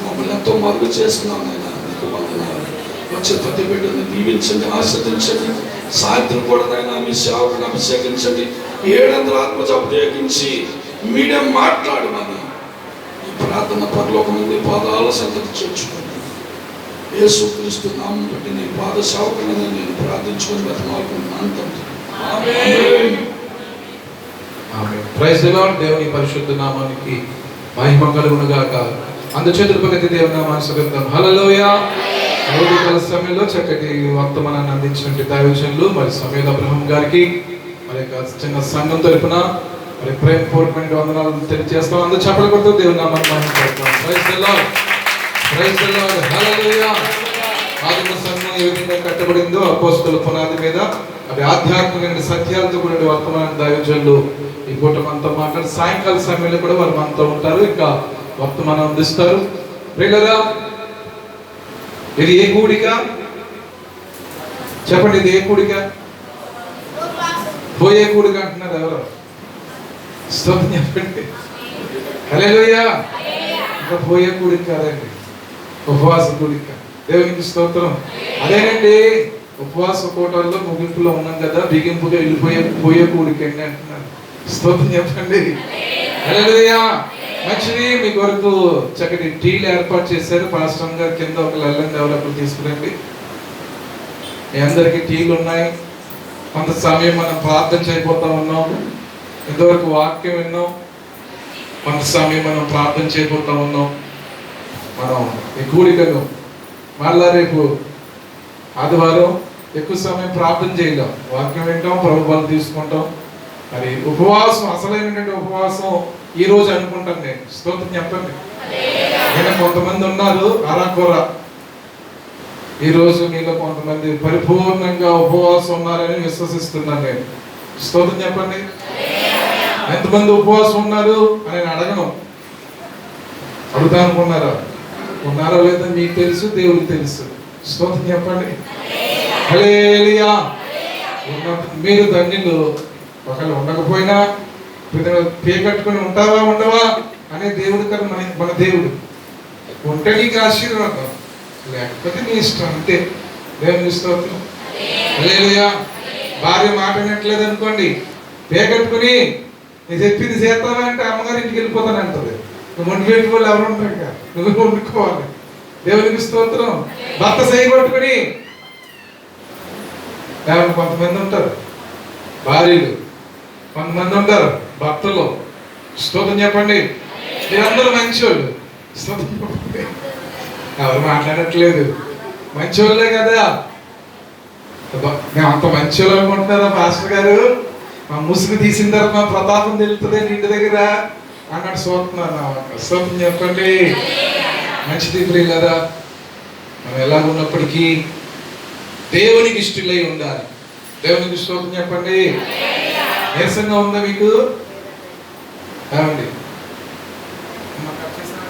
మమ్మల్ని ఎంతో మరుగు చేస్తున్నాం నైనా. నీకు వందనాలు. వచ్చే ప్రతి బిడ్డను దీవించండి, ఆస్వాదించండి. సాయంత్రం కూడా నైనా మీ సేవకుని అభిషేకించండి. 700 ఆత్మ అభిషేకించి మీడియా మాట్లాడమని ఈ ప్రార్థన పరలోకం నుండి పాదాల సంతతి చేర్చుకోండి. యేసుక్రీస్తు నామం బట్టి నీ పాద సేవకులను నేను ప్రార్థించుకొని బతిమాలుకుంటున్నాను తండ్రి. Amen. Amen. Praise the lord. దేవుని పరిశుద్ధ నామానికి మహిమ కలుగును గాక. అందుచేత ప్రతి దేవుని నామాన్ని స్తుతిద్దాం. హల్లెలూయా. ఉదయకాల సమయంలో చక్కటి వర్తమానాన్ని అందించినట్టు దైవజనులు మరి సమేత అబ్రహం గారికి మరి చిన్న సంఘం తరపున మరి ప్రేమపూర్వకమైన వందనాలు తెలియజేస్తాం. అందరూ చప్పట్లు కొడుతూ దేవుని నామాన్ని మహిమపరుస్తాం. Praise the lord. Praise the lord. Hallelujah. ఆదిమ సంఘం ఏ విధంగా కట్టబడిందో అపోస్తలుల పునాది మీద అవి ఆధ్యాత్మిక సత్యాలతో కూడిన వర్తమాన దైవజనులు ఈ పూట మనతో మాట్లాడి సాయంకాల సమయంలో కూడా వారు మనతో ఉంటారు. ఇంకా వర్తమానం అందిస్తారు. ప్రియులారా, ఇది ఏ కూడిక చెప్పండి? ఇది ఏ కూడిక? పోయే కూడిక అంటున్నారు ఎవరు? స్తోత్రం చెప్పండి. హల్లెలూయా. ఇంకా పోయే కూడిక కాదండి, ఉపవాస కూడిక. దేవునికి స్తోత్రం. అదేనండి, ఉపవాస కోటల్లో ముగింపులో ఉన్నాం కదా, బిగింపుగా పోయే కూడిక అండి అంటున్నారు. స్తోత్రం చెప్పండి. హల్లెలూయా. మంచిది. మీ కొరకు చక్కటి టీలు ఏర్పాటు చేశారు పాస్టర్ గారు. కింద ఒక లల్లని డెవలపర్ తీసుకురండి. మీ అందరికీ టీలు ఉన్నాయి. కొంత సమయం మనం ప్రార్థన చేయబోతా ఉన్నాం. ఇంతవరకు వాక్యం విన్నాం. కొంత సమయం మనం ప్రార్థన చేయబోతా ఉన్నాం. మనం ఈ కూడికను మళ్ళా రేపు ఆదివారం ఎక్కువ సమయం ప్రార్థన చేయలేం, వాక్యం వింటాం, ప్రభు బలం తీసుకుంటాం. మరి ఉపవాసం, అసలైనటువంటి ఉపవాసం ఈ రోజు అనుకుంటాను నేను. స్తోత్రం చెప్పండి. నేను కొంతమంది ఉన్నారు అరాకొర. ఈరోజు మీలో కొంతమంది పరిపూర్ణంగా ఉపవాసం ఉన్నారని విశ్వసిస్తున్నాను నేను. స్తోత్రం చెప్పండి. ఎంతమంది ఉపవాసం ఉన్నారు అని నేను అడగను. అడుగుతా అనుకున్నారా? ఉన్నారో లేదో మీకు తెలుసు, దేవుడికి తెలుసు. స్తోత్రం చెప్పండి. హల్లెలూయా. మీరు ధన్యులు. ఒకళ్ళు ఉండకపోయినా పేకట్టుకుని ఉంటావా ఉండవా అనే దేవుడు కదా మన దేవుడు. ఉంటే నీకు ఆశీర్వాదం, లేకపోతే నీ ఇష్టం, అంతే. దేవుని స్తోత్రం. హల్లెలూయా. భార్య మాట వినట్లేదు అనుకోండి, పేకట్టుకుని నీ చెప్పింది చేస్తావా అంటే అమ్మగారి ఇంటికి వెళ్ళిపోతాను అంటది. నువ్వు వండి పెట్టుకోవాలి, ఎవరు ఉంటారు, నువ్వు వండుకోవాలి. దేవునికి స్తోత్రం. భర్త చేయగొట్టుకుని ఎవరు కొంతమంది ఉంటారు భార్యలు, కొంతమంది ఉంటారు భర్తలు. స్తోత్రం చెప్పండి. మీరందరూ మంచివాళ్ళు. స్తోత్రం చెప్పండి. ఎవరు మాట్లాడట్లేదు, మంచివాళ్ళే కదా. మేము అంత మంచివాళ్ళు అనుకుంటున్నారా పాస్టర్ గారు? మా ముసుగు తీసిన తర్వాత మా ప్రతాపం తెలుస్తుంది ఇంటి దగ్గర అన్నట్టు చూస్తున్నాను. స్తోత్రం చెప్పండి. మంచిది ప్రియులారా. మనం ఎలా ఉన్నప్పటికీ దేవునికి ఇష్టలై ఉండాలి. దేవునికి స్తోత్రం చెప్పండి. నీరసంగా ఉందా మీకు? ఏమండి మాకు వచ్చేసిన